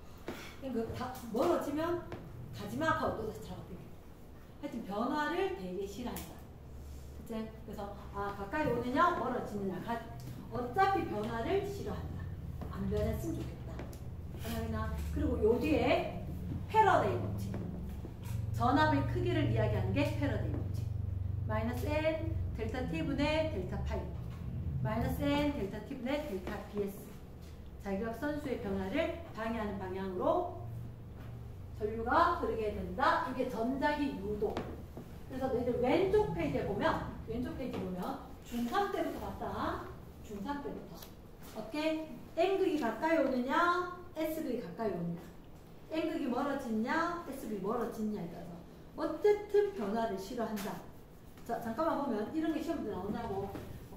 땡그 다 멀어지면 가지마 하고 또 다시 잡아당겨. 하여튼 변화를 되게 싫어한다. 그치? 그래서 가까이 오느냐 멀어지느냐. 어차피 변화를 싫어한다. 안 변했으면 좋겠다. 하나 그리고 요 뒤에 패러데이 법칙. 전압의 크기를 이야기하는 게 패러데이 법칙. 마이너스 N 델타 T분의 델타 파이. 마이너스 N 델타 T분의 델타 BS. 자기력 선수의 변화를 방해하는 방향으로 전류가 흐르게 된다. 이게 전자기 유도. 그래서 너희들 왼쪽 페이지에 보면 중3 때부터 봤다. 중3 때부터. 어떻게? N극이 가까이 오느냐 S극이 가까이 오느냐. N극이 멀어지냐 S극이 멀어지냐에 따라서 어쨌든 변화를 싫어한다. 자, 잠깐만 보면 이런 게 시험 문제 나온다고.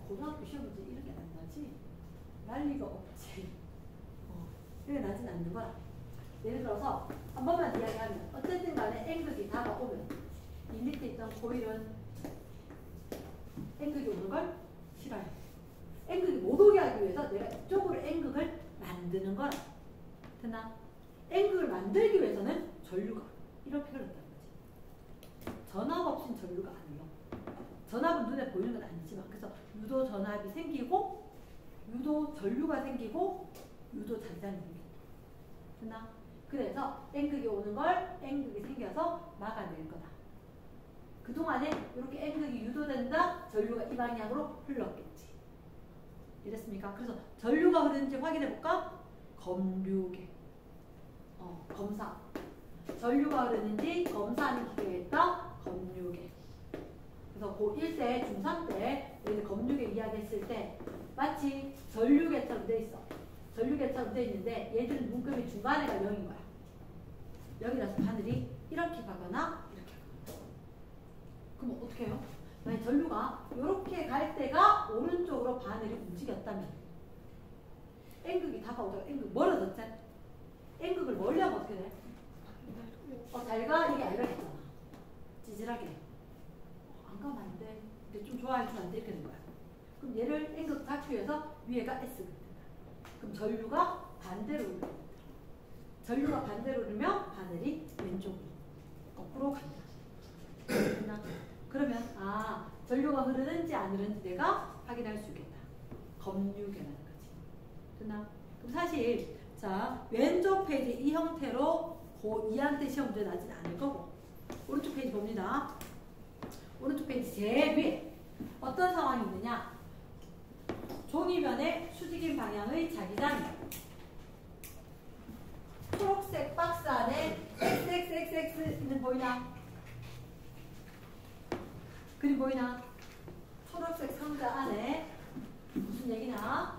고등학교 시험 문제 이런 게 안 나지? 날 리가 없지. 이게 나진 않는 거야. 예를 들어서 한 번만 이야기하면 어쨌든 간에 N극이 다가오면 이 밑에 있던 코일은 N극이 오는 걸 싫어해. N극이 못 오게 하기 위해서 내가 이쪽으로 N극을 만드는 거라. 됐나? N극을 만들기 위해서는 전류가 이렇게 흐른다는 거지. 전압 없인 전류가 안 흘러. 전압은 눈에 보이는 건 아니지만 그래서 유도 전압이 생기고 유도 전류가 생기고 유도 자기장이 생긴다. 됐나? 그래서 N극이 오는 걸 N극이 생겨서 막아낼 거다. 그동안에 이렇게 N극이 유도된다. 전류가 이 방향으로 흘렀겠지. 이랬습니까? 그래서 전류가 흐르는지 확인해볼까? 검류계. 검사. 전류가 흐르는지 검사하는 기계가 있다. 검류계. 그래서 고1 때, 중3 때 검류계 이야기했을 때 마치 전류계처럼 돼 있어. 전류계처럼 돼 있는데 얘들은 문금이 중간에가 0인 거야. 0이라서 바늘이 이렇게 가거나 이렇게 가거나. 그럼 어떻게 해요? 만약 전류가 이렇게 갈 때가 오른쪽으로 바늘이 움직였다면 N극이 다가오다가 N극 멀어졌지? N극을 멀리 하면 어떻게 돼? 잘 가? 이게 아니라 했잖아. 찌질하게. 안 가면 안 돼. 근데 좀 좋아해주면 안 돼. 이렇게 된 거야. 그럼 얘를 N극 닫기 위해서 위에가 S극 된다. 그럼 전류가 반대로 흐른다. 전류가 반대로 흐르면 바늘이 왼쪽으로 거꾸로 간다. 됐나? 그러면 전류가 흐르는지 안 흐르는지 내가 확인할 수 있겠다. 검유계라는 거지. 됐나? 그럼 사실 자 왼쪽 페이지 이 형태로 고2한테 시험 문제 나진 않을 거고 오른쪽 페이지 봅니다. 오른쪽 페이지 제일 위에 어떤 상황이 있느냐? 종이면에 수직인 방향의 자기장이 초록색 박스 안에 XXXX는 보이나? 그림 보이나? 초록색 상자 안에 무슨 얘기냐?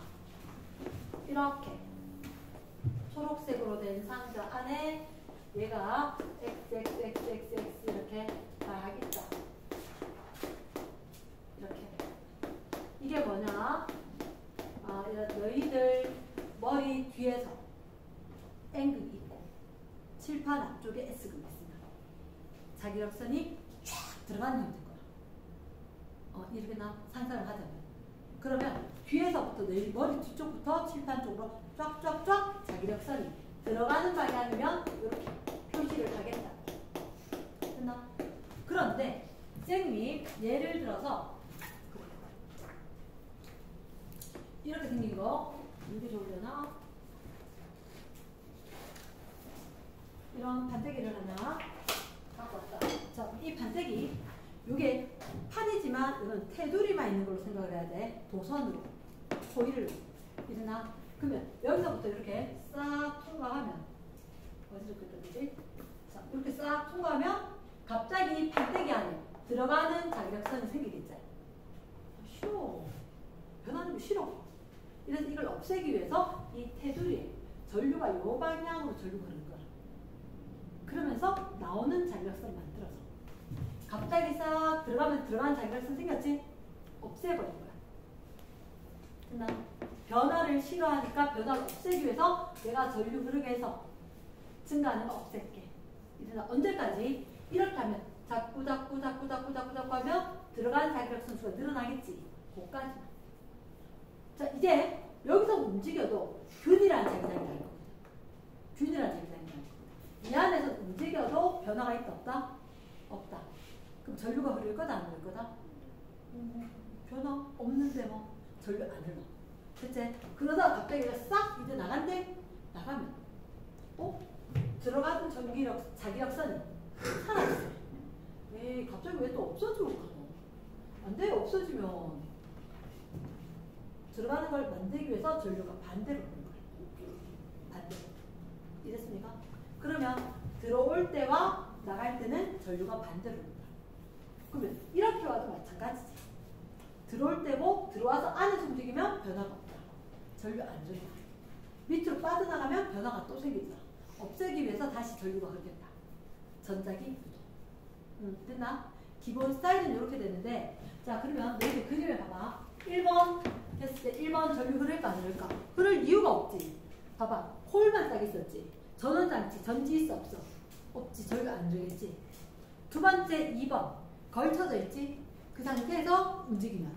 이렇게 초록색으로 된 상자 안에 얘가 XXXXX 이렇게 다 있다. 이렇게. 이게 뭐냐? 너희들 머리 뒤에서 N극이 있고 칠판 앞쪽에 S극이 있습니다. 자기력선이 쫙 들어가는 형태인 거야. 이렇게 상상을 하자면. 그러면 뒤에서부터 너희 머리 뒤쪽부터 칠판 쪽으로 쫙쫙쫙 자기력선이 들어가는 방향이면 이렇게 표시를 하겠다. 됐나? 그런데 선생님이 예를 들어서 이렇게 생긴 거 이게 좋으려나? 이런 반대기를 하나 갖고 왔다. 자, 이 반대기 이게 판이지만 이건 테두리만 있는 걸로 생각을 해야 돼. 도선으로 호일로 이러나? 그러면 여기서부터 이렇게 싹 통과하면 어디서 그랬지? 자, 이렇게 싹 통과하면 갑자기 반대기 안에 들어가는 자기력선이 생기겠지? 싫어. 변하는 거 싫어. 이래서 이걸 없애기 위해서 이 테두리에 전류가 이 방향으로 전류가 흐르는 거야. 그러면서 나오는 자기력선 만들어서 갑자기 싹 들어가면 들어가는 자기력선 생겼지? 없애버린 거야. 됐나? 변화를 싫어하니까 변화를 없애기 위해서 내가 전류 흐르게 해서 증가하는 거 없앨게. 이래서 언제까지? 이렇게 하면 자꾸 하면 들어가는 자기력선 수가 늘어나겠지. 그까지만. 자, 이제 여기서 움직여도 균이라는 자기장이 나올 겁니다. 균이라는 자기장이 나올 겁니다. 이 안에서 움직여도 변화가 있다 없다? 없다. 그럼 전류가 흐를 거다 안 흐를 거다? 변화 없는데 뭐 전류 안 흘러. 그치? 그러다가 갑자기 싹 이제 나간대? 나가면 들어가던 자기력선이 사라졌어요. 에이 갑자기 왜 또 없어지고 가노? 안 돼. 없어지면 들어가는 걸 만들기 위해서 전류가 반대로 흐르는 거예요. 반대로. 이랬습니까? 그러면 들어올 때와 나갈 때는 전류가 반대로 흐른다. 그러면 이렇게 와도 마찬가지지. 들어올 때고 들어와서 안에서 움직이면 변화가 없다. 전류 안 흐른다. 밑으로 빠져나가면 변화가 또 생긴다. 없애기 위해서 다시 전류가 흐르겠다. 전자기 구조. 됐나? 기본 스타일은 이렇게 되는데 자 그러면 너희들 그림에 봐봐. 1번 했을 때 1번 전류 흐를까 안 흐를까? 흐를 이유가 없지. 봐봐. 홀만 딱 있었지. 전원장치, 전지 있어 없어? 없지. 전류 안 흐르겠지. 두 번째 2번 걸쳐져 있지. 그 상태에서 움직이면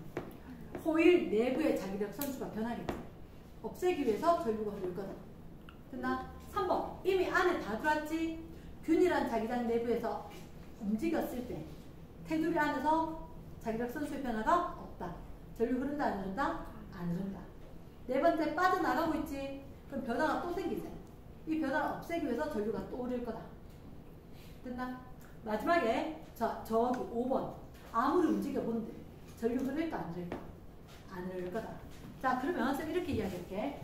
호일 내부의 자기력 선수가 변하겠지. 없애기 위해서 전류가 흐를 거다. 됐나? 3번 이미 안에 다 들어왔지. 균이란 자기장 내부에서 움직였을 때 테두리 안에서 자기력 선수의 변화가 없다. 전류 흐른다 안 흐른다? 안 흐른다. 네 번째 빠져나가고 있지. 그럼 변화가 또 생기지. 이 변화를 없애기 위해서 전류가 또 흐를 거다. 됐나? 마지막에 저기 5번 아무리 움직여 본들 전류 흐를까 안 흐를까? 안 흐를 거다. 자 그러면 쌤 이렇게 이야기할게.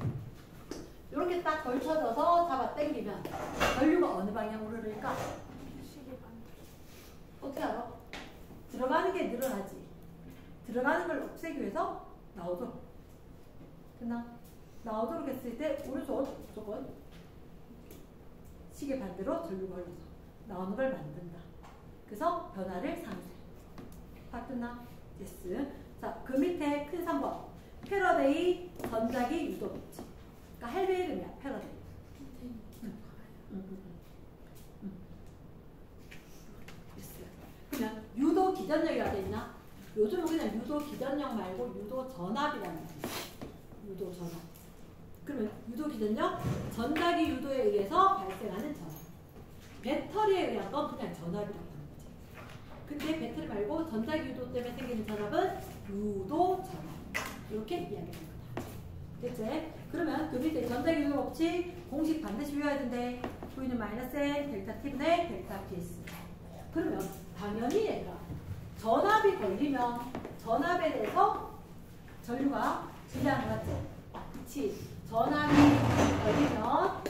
이렇게 딱 걸쳐져서 잡아 당기면 전류가 어느 방향으로 흐를까? 어떻게 알아? 들어가는 게 늘어나지. 들어가는 걸 없애기 위해서 나오도록. 됐나? 나오도록 했을 때 오른손 무조건 시계 반대로 전류가 흘러서 나오는 걸 만든다. 그래서 변화를 상쇄. 다 끝나? 됐어. 자, 그 밑에 큰 3번. 패러데이 전자기 유도 법칙. 그러니까 할배 이름이야. 패러데이. 됐어. 그러면 유도 기전력이라고 돼 있나? 요즘은 그냥 유도 기전력 말고 유도 전압이라는 말이 있어. 유도 전압. 그러면 유도 기전력, 전자기 유도에 의해서 발생하는 전압. 배터리에 의한 건 그냥 전압이라고 하는 거지. 근데 배터리 말고 전자기 유도 때문에 생기는 전압은 유도 전압. 이렇게 이야기하는 거다. 됐지? 그러면 그 밑에 전자기 유도 법칙 공식 반드시 외워야 된대. V는 마이너스 N, 델타 T분의 델타 PS. 그러면 당연히 얘가 전압이 걸리면 전압에 대해서 전류가 질량을 맞지? 그치? 전압이 걸리면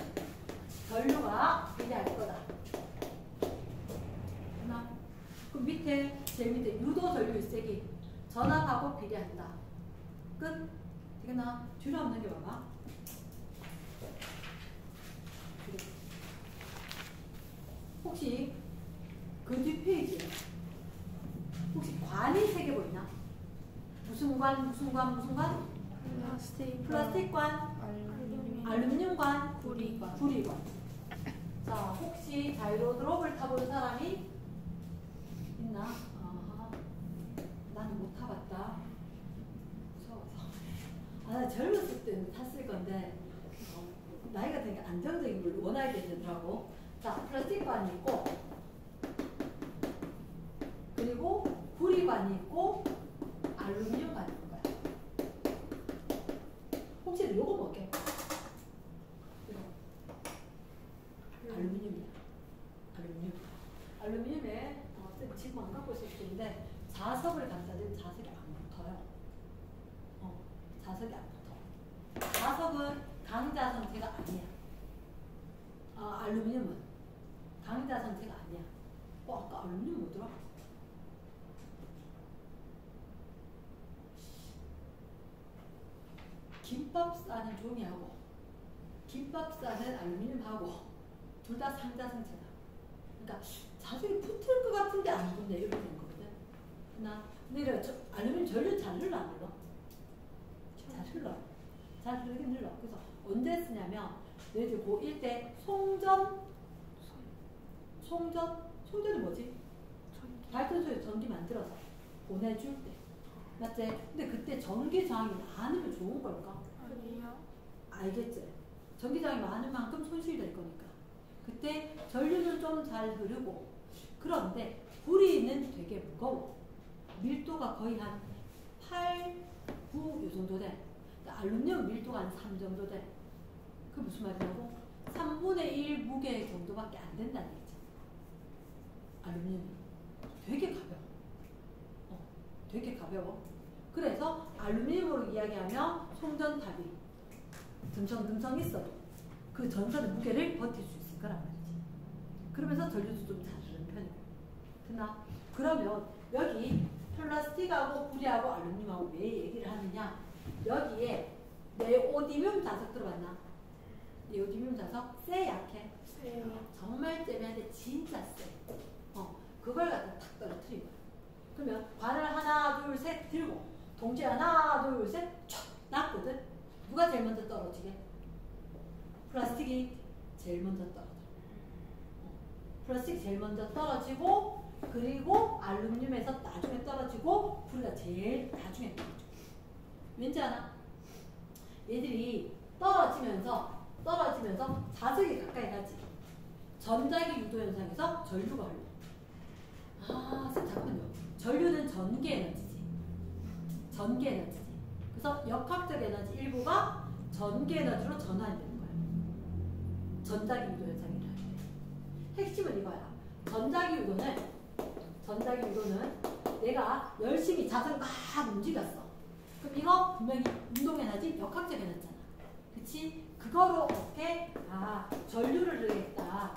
전류가 비례할 거다. 하나. 그럼 밑에, 제일 밑에 유도 전류 일색이 전압하고 비례한다. 끝? 되겠나? 뒤로 한번 넘겨봐봐. 혹시 그 뒷페이지에 혹시 관이 3개 보이나? 무슨 관, 무슨 관, 무슨 관? 플라스틱 관, 알루미늄 관, 구리관. 자, 혹시 자이로 드롭을 타본 사람이 있나? 나는 못 타봤다. 무서워서. 나 젊었을 때는 탔을 건데 나이가 되니까 안정적인 걸 원하게 되더라고. 자, 플라스틱 관이 있고 그리고 구리관이 있고 알루미늄 관이 있는 거야. 혹시 요거 볼게. 알루미늄이야. 알루미늄에 지금 안 갖고 있을 텐데 자석을 갖다 대면 자석이 안 붙어요. 자석이 안 붙어. 자석은 강자 성체가 아니야. 알루미늄은 강자 성체가 아니야. 아까 알루미늄 뭐더라? 김밥 싸는 종이하고 김밥 싸는 알루미늄하고 둘 다 상자 성체다. 그러니까 자석이 붙을 것 같은데 안 붙네. 이렇게 된 거거든. 근데 알루미늄 전류 잘 흘러 안 흘러? 잘 흘러. 잘 흐르긴 흘러. 그래서 언제 쓰냐면 너희들 고1 때 송전이 뭐지? 발전소에 전기 만들어서 보내줄 때. 맞지? 근데 그때 전기 저항이 많으면 좋은 걸까? 아니요. 알겠지? 전기 저항이 많은 만큼 손실이 될 거니까. 그때 전류는 좀 잘 흐르고, 그런데 구리는 되게 무거워. 밀도가 거의 한 8, 9 요 정도 돼. 알루미늄 밀도가 한 3 정도 돼. 그게 무슨 말이냐고? 3분의 1 무게 정도밖에 안 된다는 얘기지. 알루미늄이 되게 가벼워. 되게 가벼워. 그래서 알루미늄으로 이야기하면 송전탑이 듬성듬성 있어도 그 전선의 무게를 버틸 수 있을 거란 말이지. 그러면서 전류도 좀 잘 흐르는 편이고. 됐나? 그러면 여기 플라스틱하고 구리하고 알루미늄하고 왜 얘기를 하느냐? 여기에 네오디뮴 자석 들어봤나? 네오디뮴 자석 세 약해? 세요. 정말 째면한데 진짜 세. 그걸 갖다 탁 떨어뜨린 거야. 그러면 관을 하나 둘 셋 들고 동시에 하나 둘 셋 촥 놨거든. 누가 제일 먼저 떨어지게? 플라스틱이 제일 먼저 떨어져. 플라스틱이 제일 먼저 떨어지고, 그리고 알루미늄에서 나중에 떨어지고, 구리가 제일 나중에 떨어져. 왠지 아나? 얘들이 떨어지면서 자석이 가까이 가지. 전자기 유도 현상에서 전류가 흘러. 잠깐만요. 전류는 전기 에너지지. 전기 에너지지. 그래서 역학적 에너지 일부가 전기 에너지로 전환되는 거야. 전자기 유도 현상이라는 게. 핵심은 이거야. 전자기 유도는 내가 열심히 자석을 막 움직였어. 그럼 이거 분명히 운동 에너지, 역학적 에너지잖아. 그치? 그거로 어떻게 전류를 흐르겠다.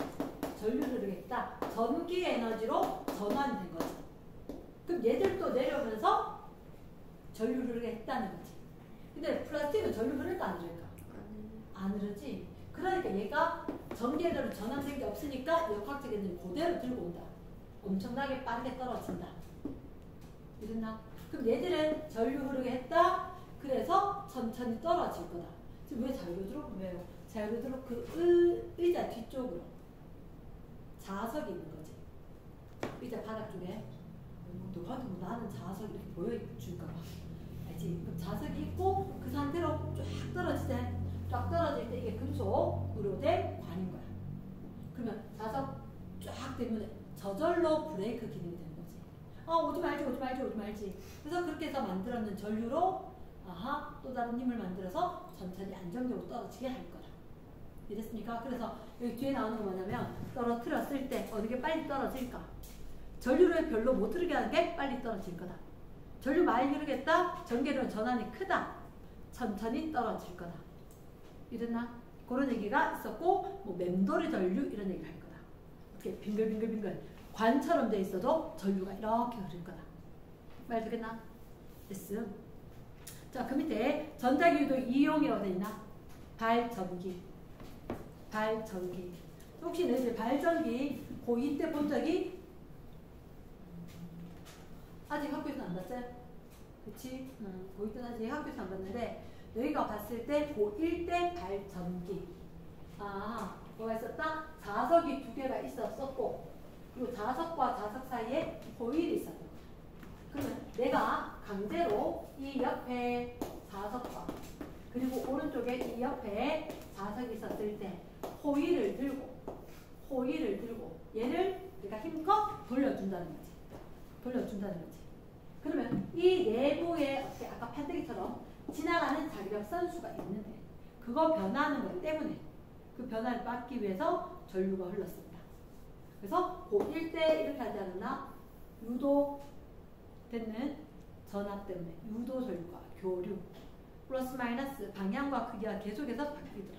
전기 에너지로 전환된 거지. 그럼 얘들도 내려오면서 전류를 흐르게 했다는 거지. 근데 플라스틱은 전류 흐를까 안 흐를까? 안 흐르지. 그러니까 얘가 전기 에너지로 전환된 게 없으니까 역학적 에너지 그대로 들고 온다. 엄청나게 빠르게 떨어진다. 이랬나? 그럼 얘들은 전류 흐르게 했다. 그래서 천천히 떨어질 거다. 지금 왜 자유로드로 보면 자유로드로 그 의자 뒤쪽으로 자석이 있는 거지. 의자 바닥 쪽에. 너한테 뭐 나는 자석이 이렇게 보여줄까 봐. 알지? 그럼 자석이 있고 그 상태로 쫙 떨어지대. 쫙 떨어질 때 이게 금속으로 된 관인 거야. 그러면 자석 쫙 되면 저절로 브레이크 기능이 되는 거지. 오지 말지, 오지 말지, 오지 말지. 그래서 그렇게 해서 만들었는 전류로 또 다른 힘을 만들어서 천천히 안정적으로 떨어지게 할 거다. 이랬습니까? 그래서 여기 뒤에 나오는 거 뭐냐면 떨어뜨렸을 때 어느 게 빨리 떨어질까? 전류를 별로 못 흐르게 하는 게 빨리 떨어질 거다. 전류 많이 흐르겠다? 전개력 전환이 크다. 천천히 떨어질 거다. 이랬나? 그런 얘기가 있었고 뭐 맴돌이 전류 이런 얘기를 할 거다. 이렇게 빙글빙글빙글 관처럼 돼 있어도 전류가 이렇게 흐를 거다. 말 되겠나? 됐어. 자, 그 밑에 전자기유도 이용이라고 돼 있나? 발전기. 발전기. 혹시 너희들 발전기 고2 때 본 적이? 아직 학교에서 안 봤지? 그치? 고2 때는 아직 학교에서 안 봤는데 너희가 봤을 때 고1 때 발전기. 뭐가 있었다? 자석이 두 개가 있었었고 그리고 자석과 자석 사이에 호일이 있었고 그러면 내가 강제로 이 옆에 자석과 그리고 오른쪽에 이 옆에 자석이 있었을 때 호일을 들고 얘를 내가 힘껏 돌려준다는 거지. 그러면 이 내부에 아까 판때기처럼 지나가는 자기력 선수가 있는데 그거 변하는 것 때문에 그 변화를 막기 위해서 전류가 흘렀습니다. 그래서 고1 때 이렇게 하지 않았나? 유도되는 전압 때문에 유도 전류가 교류 플러스 마이너스 방향과 크기가 계속해서 바뀌더라.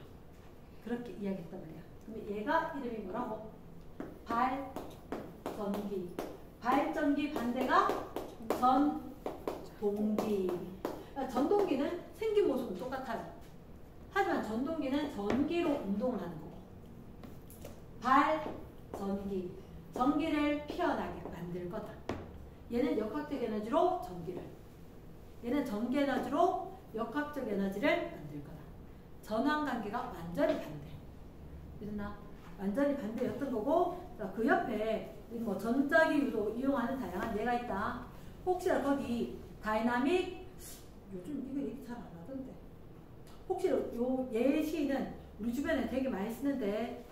그렇게 이야기했단 말이야. 그럼 얘가 이름이 뭐라고? 발전기. 발전기 반대가 전동기. 전동기는 생긴 모습은 똑같아요. 하지만 전동기는 전기로 운동을 하는 거고 발전기. 전기를 피어나게 만들 거다. 얘는 역학적 에너지로 전기를. 얘는 전기 에너지로 역학적 에너지를 만들 거다. 전환관계가 완전히 반대. 이랬나? 완전히 반대였던 거고 그 옆에 뭐 전자기 유도 이용하는 다양한 예가 있다. 혹시나 거기 다이나믹 요즘 이거 얘기 잘 안 하던데. 혹시 요 예시는 우리 주변에 되게 많이 쓰는데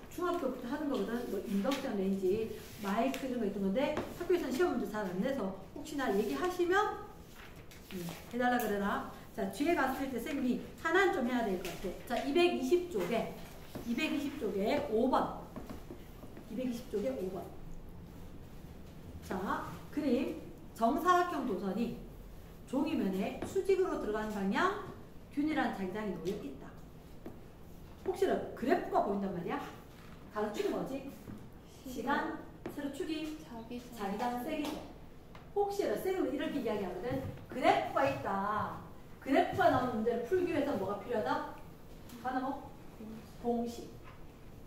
중학교부터 하는 거거든. 뭐 인덕션 렌지, 마이크 이런 거 있던 건데 학교에서는 시험 문제 잘 안 내서 혹시나 얘기하시면 해달라 그래라. 자, 뒤에 갔을 때 쌤이 하나는 좀 해야 될 것 같아. 자, 220쪽에 5번. 220쪽에 5번. 자, 그림. 정사각형 도선이 종이면에 수직으로 들어가는 방향 균일한 자기장이 놓여 있다. 혹시나 그래프가 보인단 말이야? 가로축이 뭐지? 시간, 세로축이 자기장 세기죠. 혹시나 쌤은 이렇게 이야기하거든. 그래프가 있다. 그래프가 나오는 문제를 풀기 위해서 뭐가 필요하다? 하나 뭐? 공식.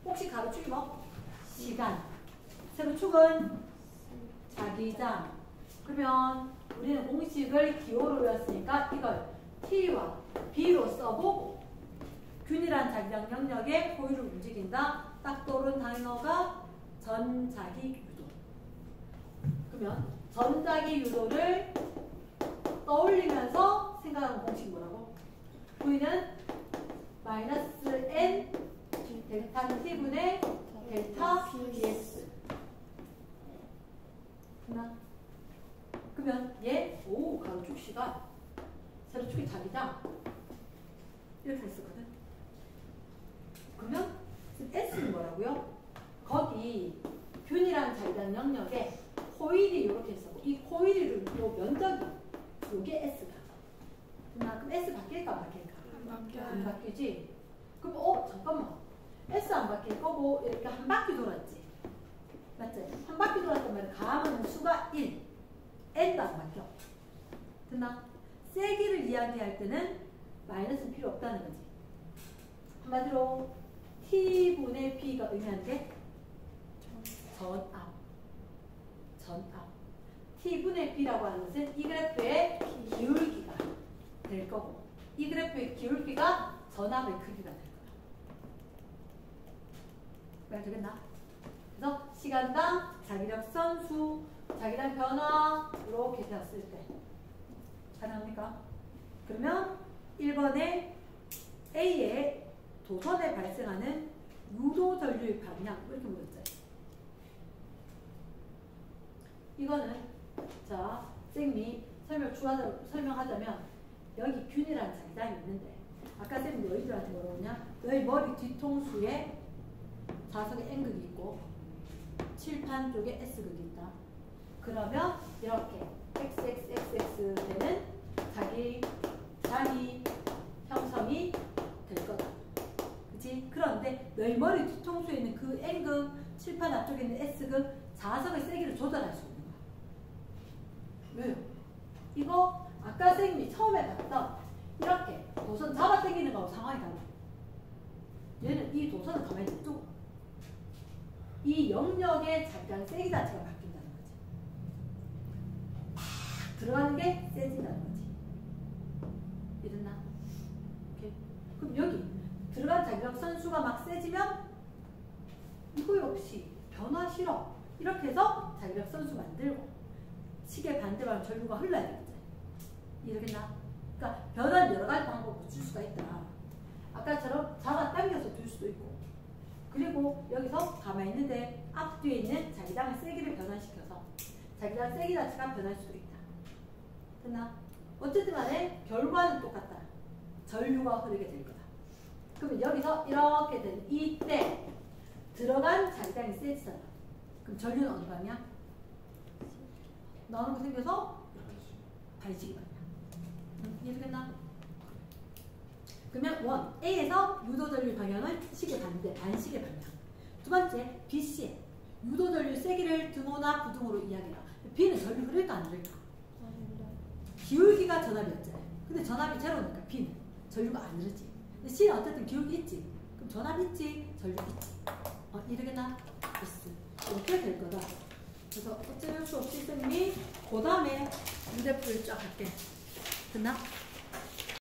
혹시 가로축이 뭐? 시간. 세로축은 자기장. 그러면 우리는 공식을 기호로 외웠으니까 이걸 T와 B로 써보고 균일한 자기장 영역에 호일을 움직인다. 딱 떠오른 단어가 전자기 유도. 그러면 전자기 유도를 떠올리면서 생각하는 공식 뭐라고? V는 마이너스 N 델타 T분의 델타 PS. 됐나? 그러면 얘, 가로축 시간, 세로축이 자기장 이렇게 했었거든. 그러면 S는 뭐라고요? 거기 균일한 자기장 영역에 코일이 이렇게 있었고 이 코일이 요 면적이 요게 S가. 그럼 S 바뀔까 안 바뀔까? 안 바뀌지? 그럼 잠깐만. S 안 바뀔 거고 이렇게 한 바퀴 돌았지. 맞지? 한 바퀴 돌았단 말이야. 가하면 수가 1. N도 안 바뀌어. 됐나? 세기를 이야기할 때는 마이너스는 필요 없다는 거지. 한마디로 T분의 B가 의미하는 게 전압. t분의 b라고 하는 것은 이 그래프의 기울기가 될 거고 이 그래프의 기울기가 전압의 크기가 될 거야. 말 되겠나? 그래서 시간당 자기력 선수, 자기력 변화 이렇게 되었을 때 가능합니까? 그러면 1번에 A의 도선에 발생하는 유도 전류의 방향 이렇게 물었죠. 이거는 자 쌤이 설명하자면 여기 균이라는 자기장이 있는데 아까 쌤이 너희들한테 뭐라고 했냐? 너희 머리 뒤통수에 자석의 N극이 있고 칠판 쪽에 S극이 있다. 그러면 이렇게 XXXX 되는 자기 형성이 될 거다. 그치? 그런데 너희 머리 뒤통수에 있는 그 N극, 칠판 앞쪽에 있는 S극 자석의 세기를 조절할 수 있는 거야. 왜요? 이거 아까 선생님이 처음에 봤던 이렇게 도선 잡아 당기는 거하고 상황이 달라. 얘는 이 도선은 가만히 냅두고 이 영역의 자기장 세기 자체가 바뀐다는 거지. 팍 들어가는 게 세진다는 거지. 이랬나? 오케이. 그럼 여기 들어간 자기력 선수가 막 세지면 이거 역시 변화 싫어. 이렇게 해서 자기력 선수 만들고 시계 반대방향 전류가 흘러야 되겠지. 이러겠나? 그러니까 변화는 여러 가지 방법으로 줄 수가 있다. 아까처럼 잡아 당겨서 둘 수도 있고 그리고 여기서 가만히 있는데 앞뒤에 있는 자기장의 세기를 변화시켜서 자기장 세기 자체가 변할 수도 있다. 됐나? 어쨌든 간에 결과는 똑같다. 전류가 흐르게 될 거다. 그러면 여기서 이렇게 된 이때 들어간 자기장이 세지잖아. 그럼 전류는 어느 방향? 나오는 거 생겨서 반시계 방향. 이해되겠나? 그러면 원 A에서 유도전류 방향은 시계 반대, 반시계 방향. 두 번째 BC 유도전류 세기를 등호나 부등호로 이야기해라. B는 전류 흐를까 안 흐를까? 기울기가 전압이었지. 근데 전압이 제로니까 B는 전류가 안 흐르지. 근데 C는 어쨌든 기울기 있지. 그럼 전압 있지, 전류 있지. 이러겠나? S. 이렇게 될 거다. 그래서 어쩔 수 없이 쌤이 그 다음에 문제풀이를 쫙 할게. 됐나?